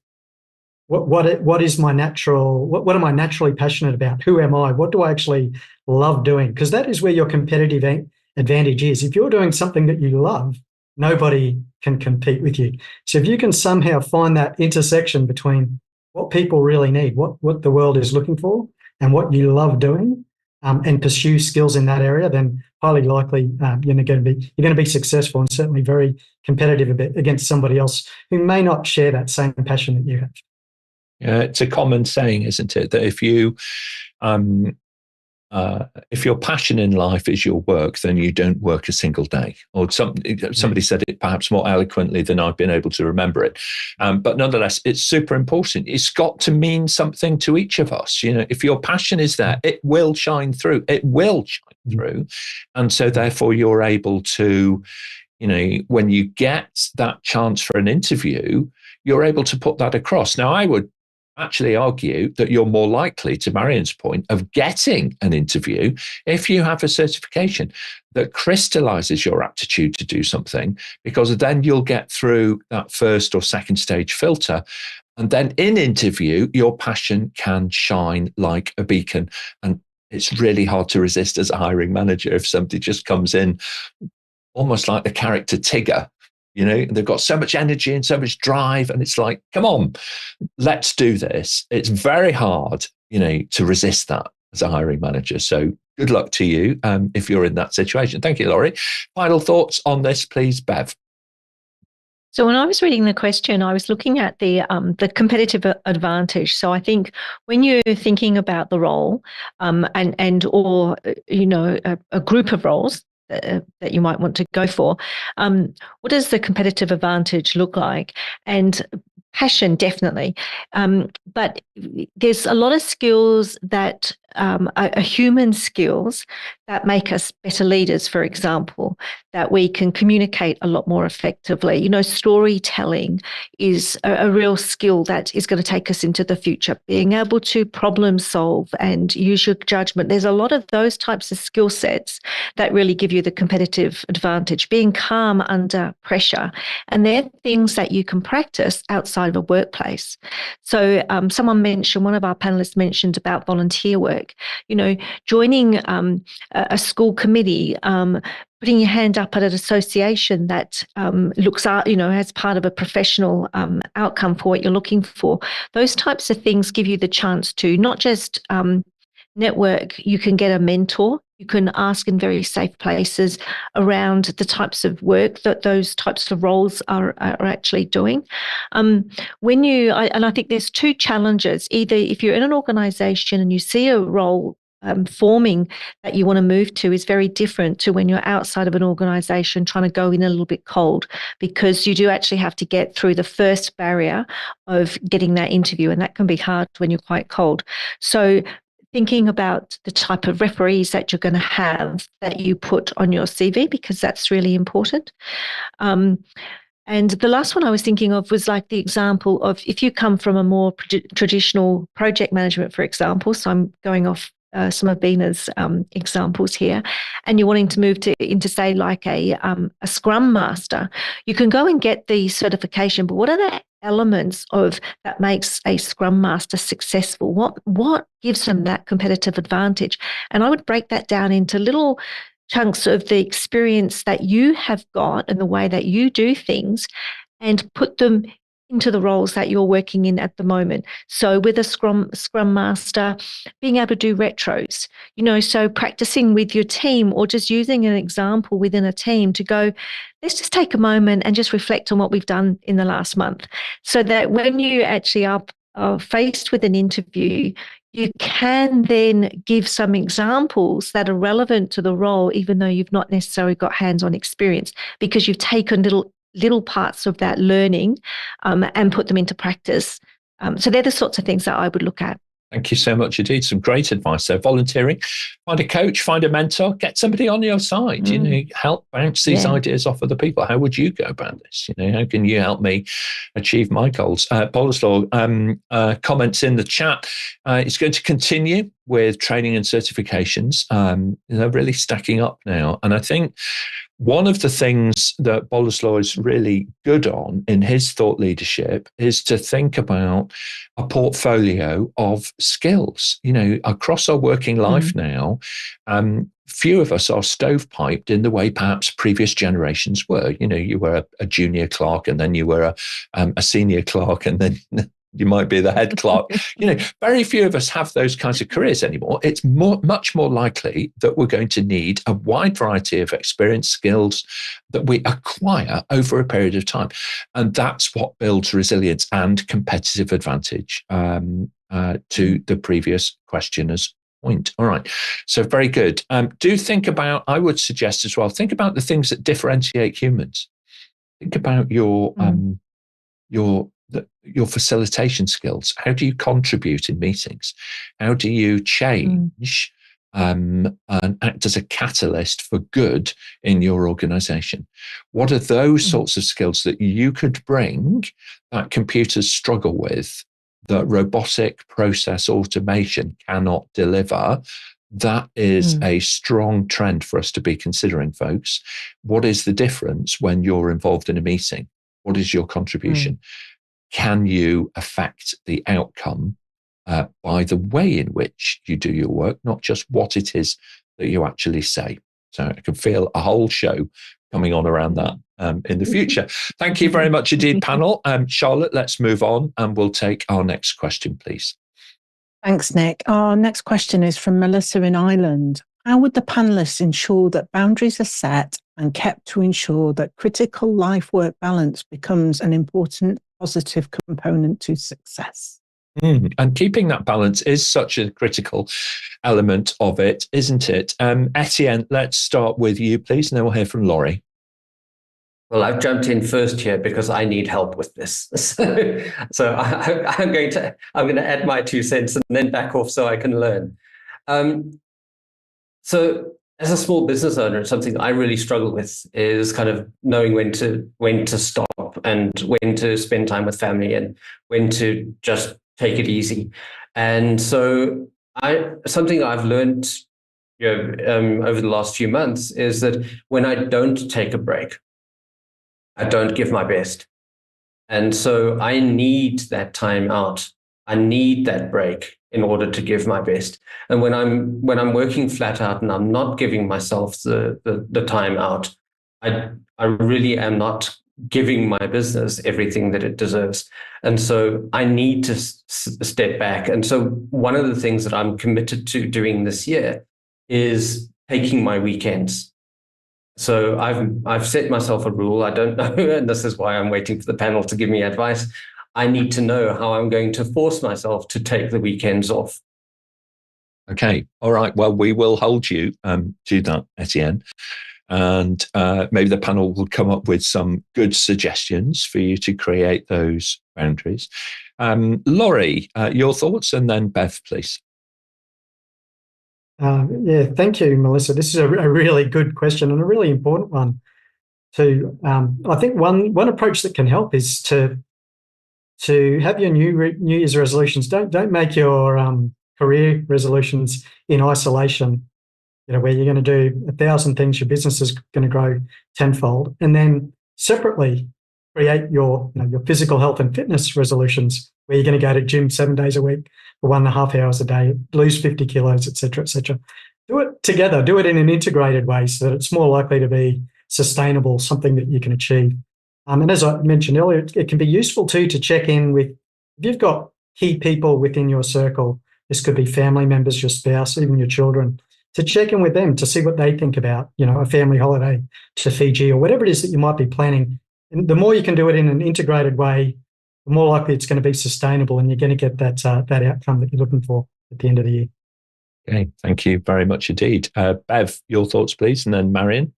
[SPEAKER 5] what is my natural, what am I naturally passionate about? Who am I? What do I actually love doing? Because that is where your competitive advantage is. If you're doing something that you love, nobody can compete with you. So if you can somehow find that intersection between what people really need, what the world is looking for, and what you love doing, and pursue skills in that area, then highly likely you're going to be successful and certainly very competitive against somebody else who may not share that same passion that you have.
[SPEAKER 1] Yeah, it's a common saying, isn't it, that if your passion in life is your work, then you don't work a single day. Or somebody said it perhaps more eloquently than I've been able to remember it. But nonetheless, it's super important. It's got to mean something to each of us. If your passion is there, it will shine through. It will shine through. And so therefore you're able to, when you get that chance for an interview, you're able to put that across. Now, I would actually argue that you're more likely, to Marion's point, of getting an interview if you have a certification that crystallizes your aptitude to do something, because then you'll get through that first or second stage filter. And then in interview, your passion can shine like a beacon. And it's really hard to resist as a hiring manager if somebody just comes in almost like the character Tigger. They've got so much energy and so much drive, and it's like, come on, let's do this. It's very hard, to resist that as a hiring manager. So good luck to you if you're in that situation. Thank you, Laurie. Final thoughts on this, please, Bev.
[SPEAKER 2] So when I was reading the question, I was looking at the competitive advantage. So I think when you're thinking about the role or a group of roles that you might want to go for, what does the competitive advantage look like? And passion, definitely. But there's a lot of skills that are human skills that make us better leaders, for example, that we can communicate a lot more effectively. Storytelling is a real skill that is going to take us into the future. Being able to problem solve and use your judgment. There's a lot of those types of skill sets that really give you the competitive advantage. Being calm under pressure. And they're things that you can practice outside outside of a workplace. So someone mentioned, one of our panelists mentioned about volunteer work, joining a school committee, putting your hand up at an association that looks at, as part of a professional outcome for what you're looking for. Those types of things give you the chance to not just network, you can get a mentor. You can ask in very safe places around the types of work that those types of roles are actually doing. And I think there's two challenges. Either if you're in an organization and you see a role forming that you want to move to is very different to when you're outside of an organization trying to go in a little bit cold, because you do actually have to get through the first barrier of getting that interview, and that can be hard when you're quite cold. So thinking about the type of referees that you're going to have that you put on your CV, because that's really important. And the last one I was thinking of was like the example of if you come from a more traditional project management, for example, so I'm going off some of Bina's examples here, and you're wanting to move into say like a Scrum Master, you can go and get the certification, but what are the elements of that makes a Scrum Master successful? What gives them that competitive advantage? And I would break that down into little chunks of the experience that you have got and the way that you do things, and put them into the roles that you're working in at the moment. So with a Scrum Master, being able to do retros, so practicing with your team or just using an example within a team to go, let's just take a moment and just reflect on what we've done in the last month, so that when you actually are faced with an interview, you can then give some examples that are relevant to the role, even though you've not necessarily got hands-on experience, because you've taken little parts of that learning and put them into practice. So they're the sorts of things that I would look at.
[SPEAKER 1] Thank you so much indeed. Some great advice there. Volunteering, find a coach, find a mentor, get somebody on your side, help bounce these ideas off other people. How would you go about this? How can you help me achieve my goals? Boleslaw comments in the chat. It's going to continue with training and certifications. They're really stacking up now. And I think one of the things that Boleslaw is really good on in his thought leadership is to think about a portfolio of skills. Across our working life now, few of us are stovepiped in the way perhaps previous generations were. You were a junior clerk, and then you were a senior clerk, and then you might be the head clerk. Very few of us have those kinds of careers anymore. It's much more likely that we're going to need a wide variety of experience, skills that we acquire over a period of time. And that's what builds resilience and competitive advantage to the previous questioner's point. All right. So very good. Do think about, I would suggest as well, think about the things that differentiate humans. Think about your facilitation skills. How do you contribute in meetings? How do you change and act as a catalyst for good in your organization? What are those sorts of skills that you could bring that computers struggle with, that robotic process automation cannot deliver? That is a strong trend for us to be considering, folks. What is the difference when you're involved in a meeting? What is your contribution? Can you affect the outcome by the way in which you do your work, not just what it is that you actually say? So I can feel a whole show coming on around that in the future. Thank you very much indeed, panel. Charlotte, let's move on and we'll take our next question, please.
[SPEAKER 7] Thanks, Nick. Our next question is from Melissa in Ireland. How would the panelists ensure that boundaries are set and kept to ensure that critical life-work balance becomes an important positive component to success?
[SPEAKER 1] And keeping that balance is such a critical element of it, isn't it? Etienne, let's start with you, please, and then we'll hear from Laurie.
[SPEAKER 6] Well, I've jumped in first here because I need help with this. So I'm going to add my 2 cents and then back off so I can learn. So as a small business owner, something I really struggle with is kind of knowing when to stop and when to spend time with family and when to just take it easy. And so something I've learned over the last few months is that when I don't take a break, I don't give my best. And so I need that time out. I need that break in order to give my best. And when I'm working flat out and I'm not giving myself the time out, I really am not giving my business everything that it deserves. And so I need to step back. And so one of the things that I'm committed to doing this year is taking my weekends. So I've set myself a rule. I don't know, and this is why I'm waiting for the panel to give me advice. I need to know how I'm going to force myself to take the weekends off.
[SPEAKER 1] Okay. All right. Well, we will hold you to that, Etienne. And maybe the panel will come up with some good suggestions for you to create those boundaries. Laurie, your thoughts, and then Bev, please.
[SPEAKER 5] Yeah, thank you, Melissa. This is a really good question and a really important one too. I think one approach that can help is to have your New Year's resolutions. Don't make your career resolutions in isolation. Where you're going to do 1,000 things, your business is going to grow tenfold, and then separately create your physical health and fitness resolutions, where you're going to go to gym 7 days a week for 1.5 hours a day, lose 50 kilos, et cetera, et cetera. Do it together. Do it in an integrated way so that it's more likely to be sustainable, something that you can achieve. And as I mentioned earlier, it can be useful too to check in with, if you've got key people within your circle, this could be family members, your spouse, even your children, to check in with them to see what they think about, a family holiday to Fiji or whatever it is that you might be planning. And the more you can do it in an integrated way, the more likely it's going to be sustainable, and you're going to get that outcome that you're looking for at the end of the year.
[SPEAKER 1] Okay, thank you very much indeed. Bev, your thoughts, please, and then Marion.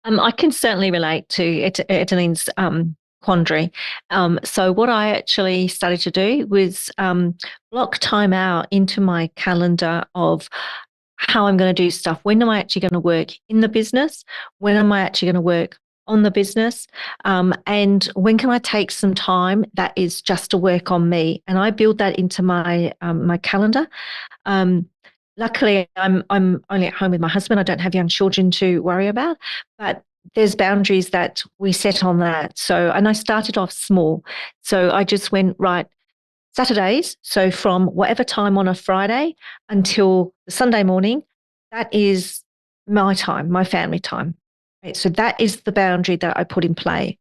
[SPEAKER 2] I can certainly relate to Etienne's quandary. So what I actually started to do was block time out into my calendar of how I'm going to do stuff. When am I actually going to work in the business? When am I actually going to work on the business? And when can I take some time that is just to work on me? And I build that into my my calendar. Luckily, I'm only at home with my husband. I don't have young children to worry about, but there's boundaries that we set on that. So, and I started off small. So I just went, right, Saturdays, so from whatever time on a Friday until the Sunday morning, that is my time, my family time. Right? So that is the boundary that I put in play.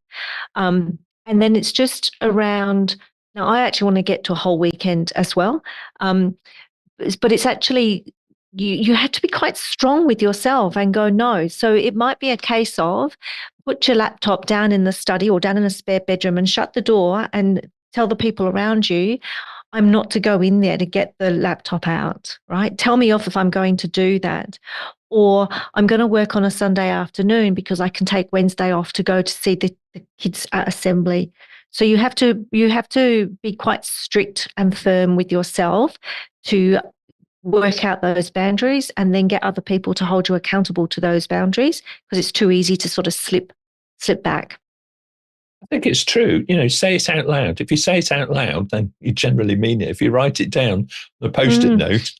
[SPEAKER 2] And then it's just around, now I actually want to get to a whole weekend as well. But it's actually, you have to be quite strong with yourself and go, no. So it might be a case of put your laptop down in the study or down in a spare bedroom and shut the door and tell the people around you, I'm not to go in there to get the laptop out, right? Tell me off if I'm going to do that. Or I'm going to work on a Sunday afternoon because I can take Wednesday off to go to see the kids at assembly. So you have to be quite strict and firm with yourself to work out those boundaries and then get other people to hold you accountable to those boundaries, because it's too easy to sort of slip back.
[SPEAKER 1] I think it's true. Say it out loud. If you say it out loud, then you generally mean it. If you write it down on a Post-it note,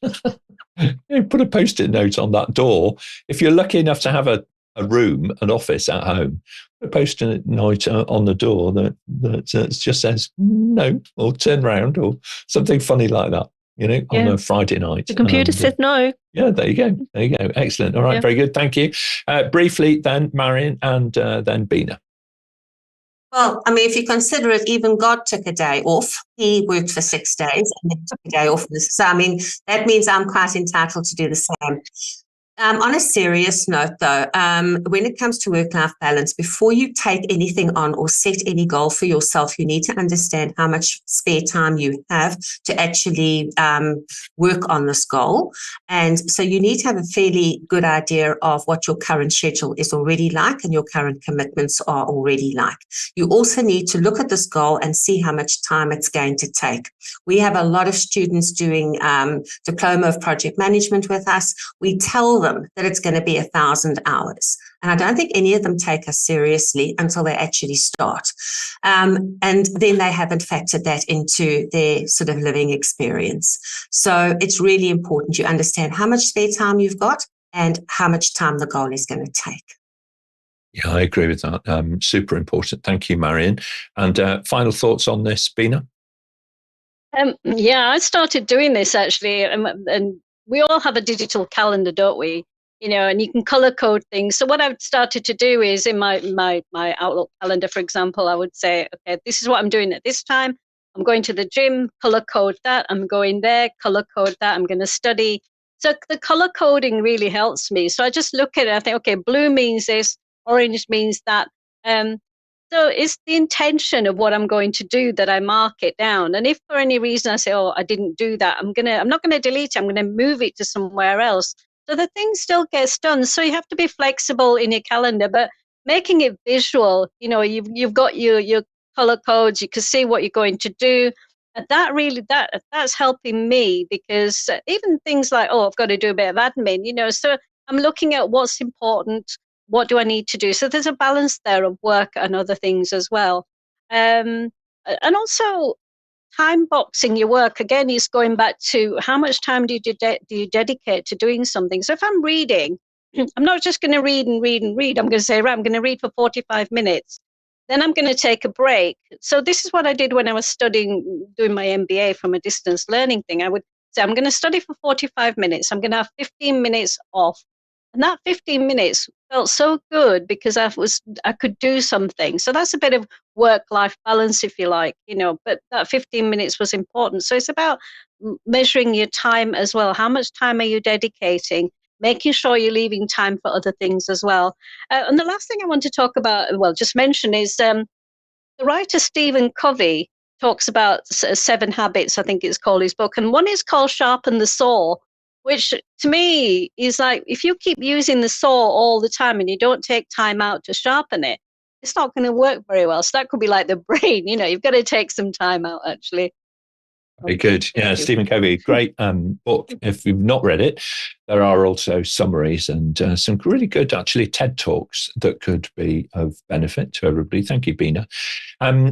[SPEAKER 1] put a Post-it note on that door. If you're lucky enough to have a room, an office at home, put a Post-it note on the door that just says no, or turn round, or something funny like that. On a Friday night.
[SPEAKER 2] The computer says no.
[SPEAKER 1] Yeah, there you go. Excellent. All right, very good. Thank you. Briefly, then Marion, and then Bina.
[SPEAKER 3] Well, if you consider it, even God took a day off. He worked for 6 days and then took a day off. So, that means I'm quite entitled to do the same. On a serious note, though, when it comes to work-life balance, before you take anything on or set any goal for yourself, you need to understand how much spare time you have to actually work on this goal. And so you need to have a fairly good idea of what your current schedule is already like and your current commitments are already like. You also need to look at this goal and see how much time it's going to take. We have a lot of students doing Diploma of Project Management with us. We tell them that it's going to be 1,000 hours. And I don't think any of them take us seriously until they actually start. And then they haven't factored that into their sort of living experience. So it's really important you understand how much spare time you've got and how much time the goal is going to take.
[SPEAKER 1] Yeah, I agree with that. Super important. Thank you, Marion. And final thoughts on this, Bina?
[SPEAKER 4] Yeah, I started doing this actually, and we all have a digital calendar, don't we? And you can color code things. So what I've started to do is in my Outlook calendar, for example, I would say, okay, this is what I'm doing at this time. I'm going to the gym, color code that. I'm going there, color code that. I'm going to study. So the color coding really helps me. So I just look at it. I think, okay, blue means this, orange means that. Um, so it's the intention of what I'm going to do that I mark it down. And if for any reason I say, oh, I didn't do that, I'm not going to delete it. I'm going to move it to somewhere else. So the thing still gets done. So you have to be flexible in your calendar, but making it visual, you've got your color codes, you can see what you're going to do. And that's helping me, because even things like, oh, I've got to do a bit of admin, so I'm looking at what's important. What do I need to do? So there's a balance there of work and other things as well. And also time boxing your work, again, is going back to how much time do you dedicate to doing something. So if I'm reading, I'm not just going to read and read and read. I'm going to say, right, I'm going to read for 45 minutes. Then I'm going to take a break. So this is what I did when I was doing my MBA from a distance learning thing. I would say, I'm going to study for 45 minutes. I'm going to have 15 minutes off. And that 15 minutes felt so good because I could do something. So that's a bit of work-life balance, if you like, but that 15 minutes was important. So it's about measuring your time as well. How much time are you dedicating? Making sure you're leaving time for other things as well. And the last thing I want to talk about, just mention, is the writer Stephen Covey talks about 7 habits, I think it's called, his book. And one is called Sharpen the Saw, which to me is like, if you keep using the saw all the time and you don't take time out to sharpen it, it's not going to work very well. So that could be like the brain, you've got to take some time out, actually.
[SPEAKER 1] Very good. Yeah, Stephen Covey, great book. If you've not read it, there are also summaries and some really good, actually, TED Talks that could be of benefit to everybody. Thank you, Bina.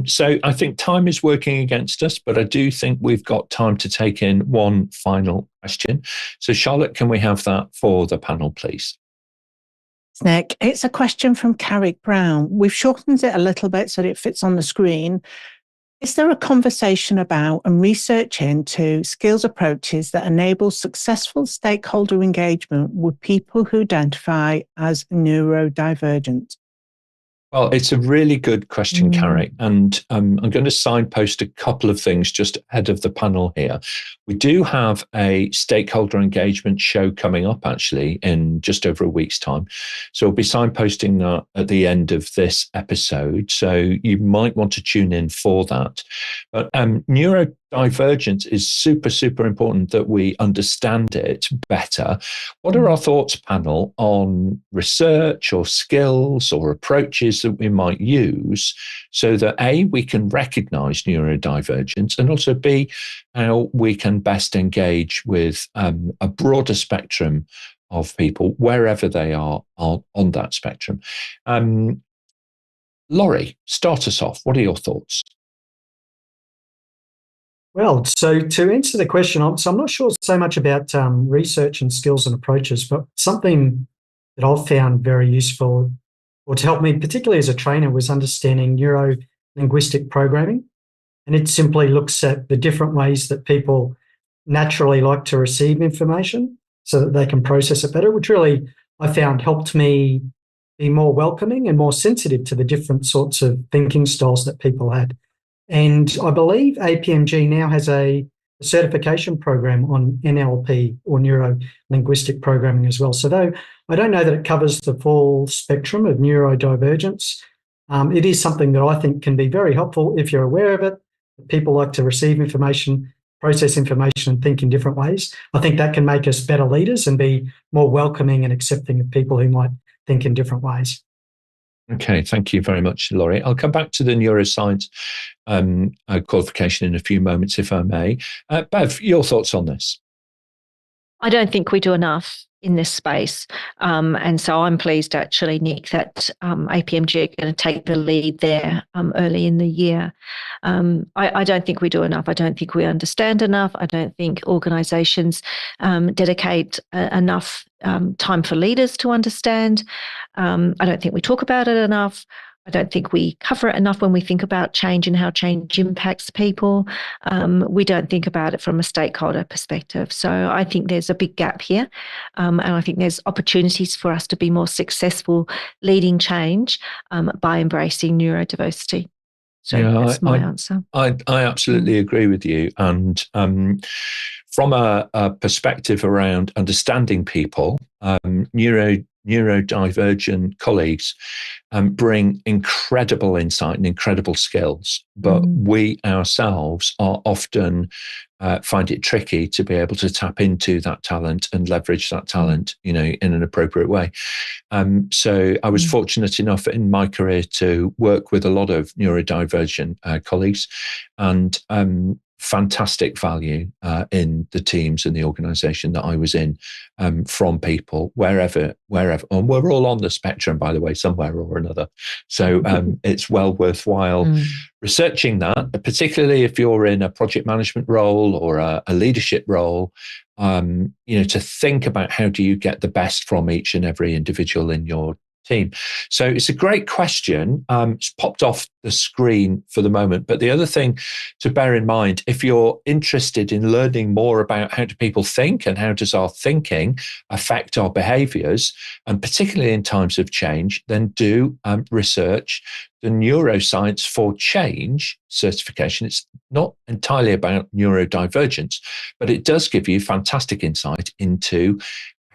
[SPEAKER 1] So I think time is working against us, but I do think we've got time to take in one final question. So, Charlotte, can we have that for the panel, please?
[SPEAKER 7] Nick, it's a question from Carrick Brown. We've shortened it a little bit so that it fits on the screen. Is there a conversation about and research into skills approaches that enable successful stakeholder engagement with people who identify as neurodivergent?
[SPEAKER 1] Well, it's a really good question, Carrie. And I'm going to signpost a couple of things just ahead of the panel here. We do have a stakeholder engagement show coming up, actually, in just over a week's time. So we'll be signposting that at the end of this episode. So you might want to tune in for that. But neurodivergence is super, super important that we understand it better. What are our thoughts, panel, on research or skills or approaches that we might use so that A, we can recognize neurodivergence, and also B, how we can best engage with a broader spectrum of people wherever they are on that spectrum. Laurie, start us off. What are your thoughts?
[SPEAKER 5] Well, so to answer the question, I'm not sure so much about research and skills and approaches, but something that I've found very useful, or to help me, particularly as a trainer, was understanding neuro-linguistic programming. And it simply looks at the different ways that people naturally like to receive information so that they can process it better, which really I found helped me be more welcoming and more sensitive to the different sorts of thinking styles that people had. And I believe APMG now has a certification program on NLP, or neuro-linguistic programming, as well. So though I don't know that it covers the full spectrum of neurodivergence, it is something that I think can be very helpful if you're aware of it. People like to receive information, process information, and think in different ways. I think that can make us better leaders and be more welcoming and accepting of people who might think in different ways.
[SPEAKER 1] Okay, thank you very much, Laurie. I'll come back to the neuroscience qualification in a few moments, if I may. Bev, your thoughts on this?
[SPEAKER 2] I don't think we do enough in this space. And so I'm pleased, actually, Nick, that APMG are going to take the lead there early in the year. I don't think we do enough. I don't think we understand enough. I don't think organisations dedicate enough time for leaders to understand. I don't think we talk about it enough. I don't think we cover it enough when we think about change and how change impacts people. We don't think about it from a stakeholder perspective. So I think there's a big gap here. And I think there's opportunities for us to be more successful leading change by embracing neurodiversity. So that's my answer.
[SPEAKER 1] I absolutely agree with you. And from a perspective around understanding people, neurodivergent colleagues bring incredible insight and incredible skills, but we ourselves are often find it tricky to be able to tap into that talent and leverage that talent, in an appropriate way. So I was fortunate enough in my career to work with a lot of neurodivergent colleagues, and fantastic value in the teams and the organisation that I was in from people wherever, and we're all on the spectrum, by the way, somewhere or another. So it's well worthwhile researching that, particularly if you're in a project management role or a leadership role, to think about how do you get the best from each and every individual in your team. So it's a great question. It's popped off the screen for the moment. But the other thing to bear in mind, if you're interested in learning more about how do people think and how does our thinking affect our behaviors, and particularly in times of change, then do research the Neuroscience for Change certification. It's not entirely about neurodivergence, but it does give you fantastic insight into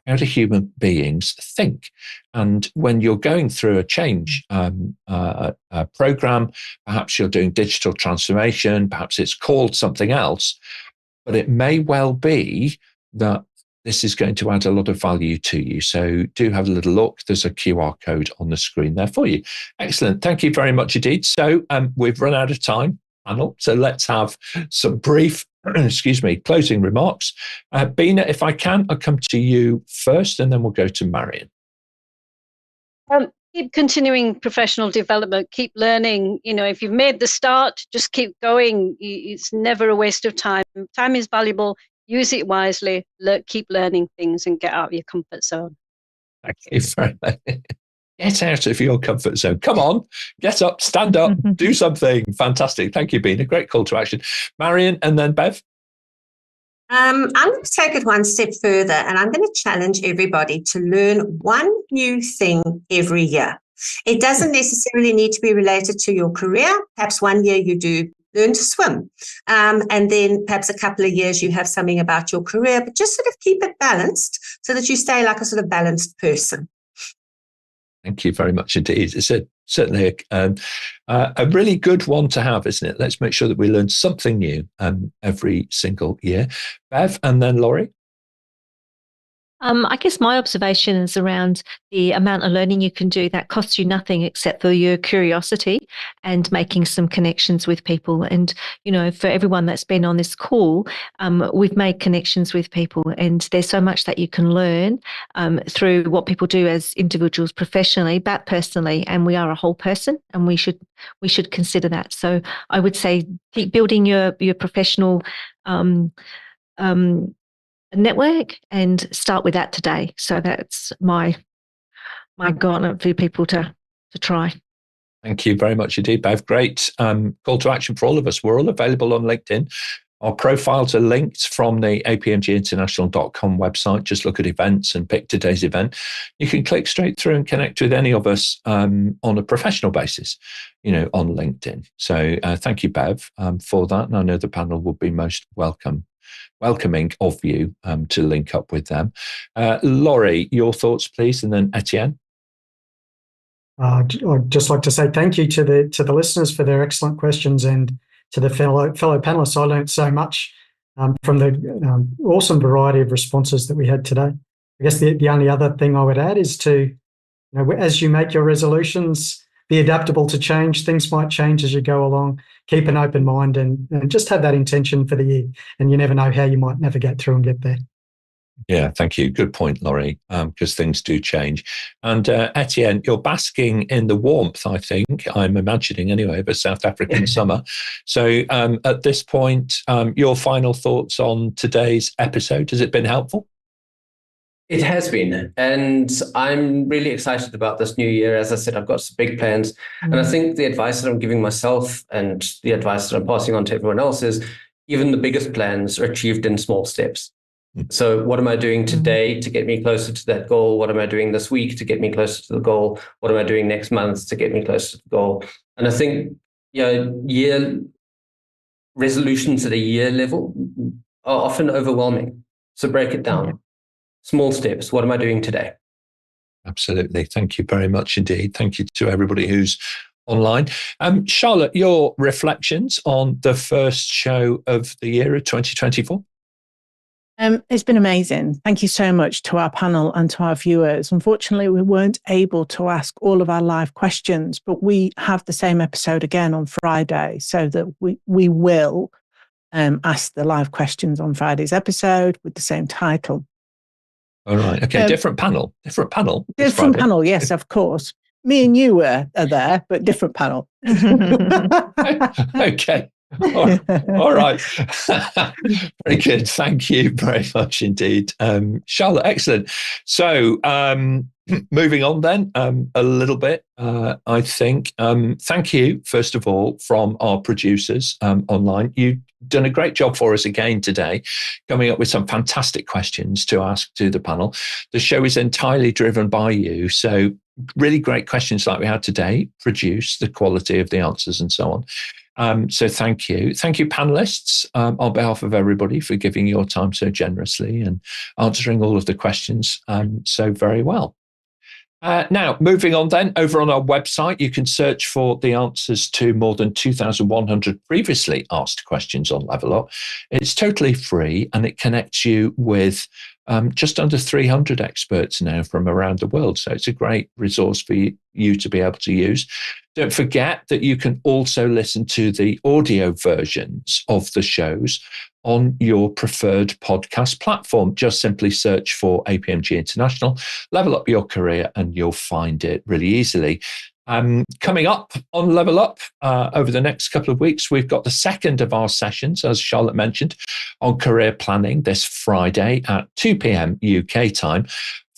[SPEAKER 1] how do human beings think? And when you're going through a change program, perhaps you're doing digital transformation, perhaps it's called something else, but it may well be that this is going to add a lot of value to you. So do have a little look. There's a QR code on the screen there for you. Excellent. Thank you very much indeed. So we've run out of time, panel. So let's have some brief closing remarks. Bina, if I can, I'll come to you first and then we'll go to Marion.
[SPEAKER 4] Keep continuing professional development, keep learning. If you've made the start, just keep going. It's never a waste of time. Time is valuable. Use it wisely. Keep learning things and get out of your comfort zone.
[SPEAKER 1] Thank you very much. Get out of your comfort zone. Come on, get up, stand up, do something. Fantastic. Thank you, Bina. Great call to action. Marion and then Bev.
[SPEAKER 3] I'm going to take it one step further, and I'm going to challenge everybody to learn one new thing every year. It doesn't necessarily need to be related to your career. Perhaps one year you do learn to swim, and then perhaps a couple of years you have something about your career, but just sort of keep it balanced so that you stay like a sort of balanced person.
[SPEAKER 1] Thank you very much indeed. It's certainly a really good one to have, isn't it? Let's make sure that we learn something new every single year. Bev and then Laurie.
[SPEAKER 2] I guess my observation is around the amount of learning you can do that costs you nothing except for your curiosity and making some connections with people. And, for everyone that's been on this call, we've made connections with people, and there's so much that you can learn through what people do as individuals professionally, but personally, and we are a whole person, and we should consider that. So I would say keep building your professional network and start with that today. So that's my gauntlet for people to try.
[SPEAKER 1] Thank you very much indeed, Bev. Great call to action for all of us. We're all available on LinkedIn. Our profiles are linked from the apmginternational.com website. Just look at events and pick today's event. You can click straight through and connect with any of us on a professional basis, on LinkedIn. So thank you, Bev, for that. And I know the panel will be most welcoming of you to link up with them. Laurie, your thoughts, please, and then Etienne.
[SPEAKER 5] I'd just like to say thank you to the listeners for their excellent questions, and to the fellow panelists. I learned so much from the awesome variety of responses that we had today. I guess the only other thing I would add is to, as you make your resolutions, be adaptable to change. Things might change as you go along. Keep an open mind and just have that intention for the year. And you never know how you might navigate through and get there.
[SPEAKER 1] Yeah, thank you. Good point, Laurie, because things do change. And Etienne, you're basking in the warmth, I think, I'm imagining anyway, of a South African summer. So at this point, your final thoughts on today's episode, has it been helpful?
[SPEAKER 6] It has been, and I'm really excited about this new year. As I said, I've got some big plans, and I think the advice that I'm giving myself and the advice that I'm passing on to everyone else is even the biggest plans are achieved in small steps. So what am I doing today to get me closer to that goal? What am I doing this week to get me closer to the goal? What am I doing next month to get me closer to the goal? And I think, year resolutions at a year level are often overwhelming. So break it down. Yeah. Small steps. What am I doing today?
[SPEAKER 1] Absolutely. Thank you very much indeed. Thank you to everybody who's online. Charlotte, your reflections on the first show of the year of 2024?
[SPEAKER 7] It's been amazing. Thank you so much to our panel and to our viewers. Unfortunately, we weren't able to ask all of our live questions, but we have the same episode again on Friday, so that we will ask the live questions on Friday's episode with the same title.
[SPEAKER 1] All right. Okay. Different panel. Different panel.
[SPEAKER 7] Different panel. Yes, of course. Me and you are there, but different panel.
[SPEAKER 1] Okay. All right. Very good. Thank you very much indeed. Charlotte, excellent. So moving on then a little bit, I think. Thank you, first of all, from our producers online. You've done a great job for us again today, coming up with some fantastic questions to ask to the panel. The show is entirely driven by you. So really great questions like we had today, produce the quality of the answers and so on. So thank you. Thank you, panelists, on behalf of everybody for giving your time so generously and answering all of the questions so very well. Now, moving on then, over on our website, you can search for the answers to more than 2,100 previously asked questions on Level Up. It's totally free and it connects you with just under 300 experts now from around the world. So it's a great resource for you to be able to use. Don't forget that you can also listen to the audio versions of the shows on your preferred podcast platform. Just simply search for APMG International, Level Up Your Career, and you'll find it really easily. Coming up on Level Up over the next couple of weeks, we've got the second of our sessions, as Charlotte mentioned, on career planning this Friday at 2 p.m. UK time,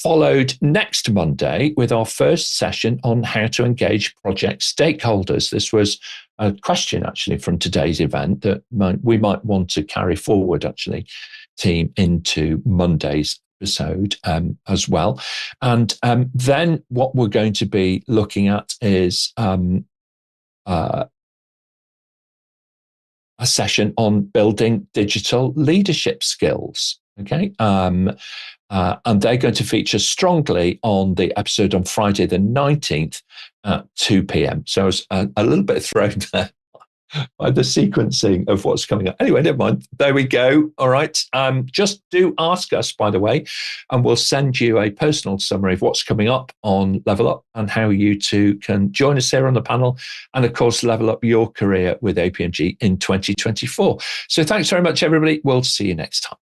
[SPEAKER 1] followed next Monday with our first session on how to engage project stakeholders. This was a question actually from today's event that we might want to carry forward actually, team, into Monday's episode as well. And then what we're going to be looking at is a session on building digital leadership skills. Okay. And they're going to feature strongly on the episode on Friday the 19th at 2 p.m. So I was a little bit thrown there by the sequencing of what's coming up. Anyway, never mind. There we go. All right. Just do ask us, by the way, and we'll send you a personal summary of what's coming up on Level Up and how you too can join us here on the panel and, of course, level up your career with APMG in 2024. So thanks very much, everybody. We'll see you next time.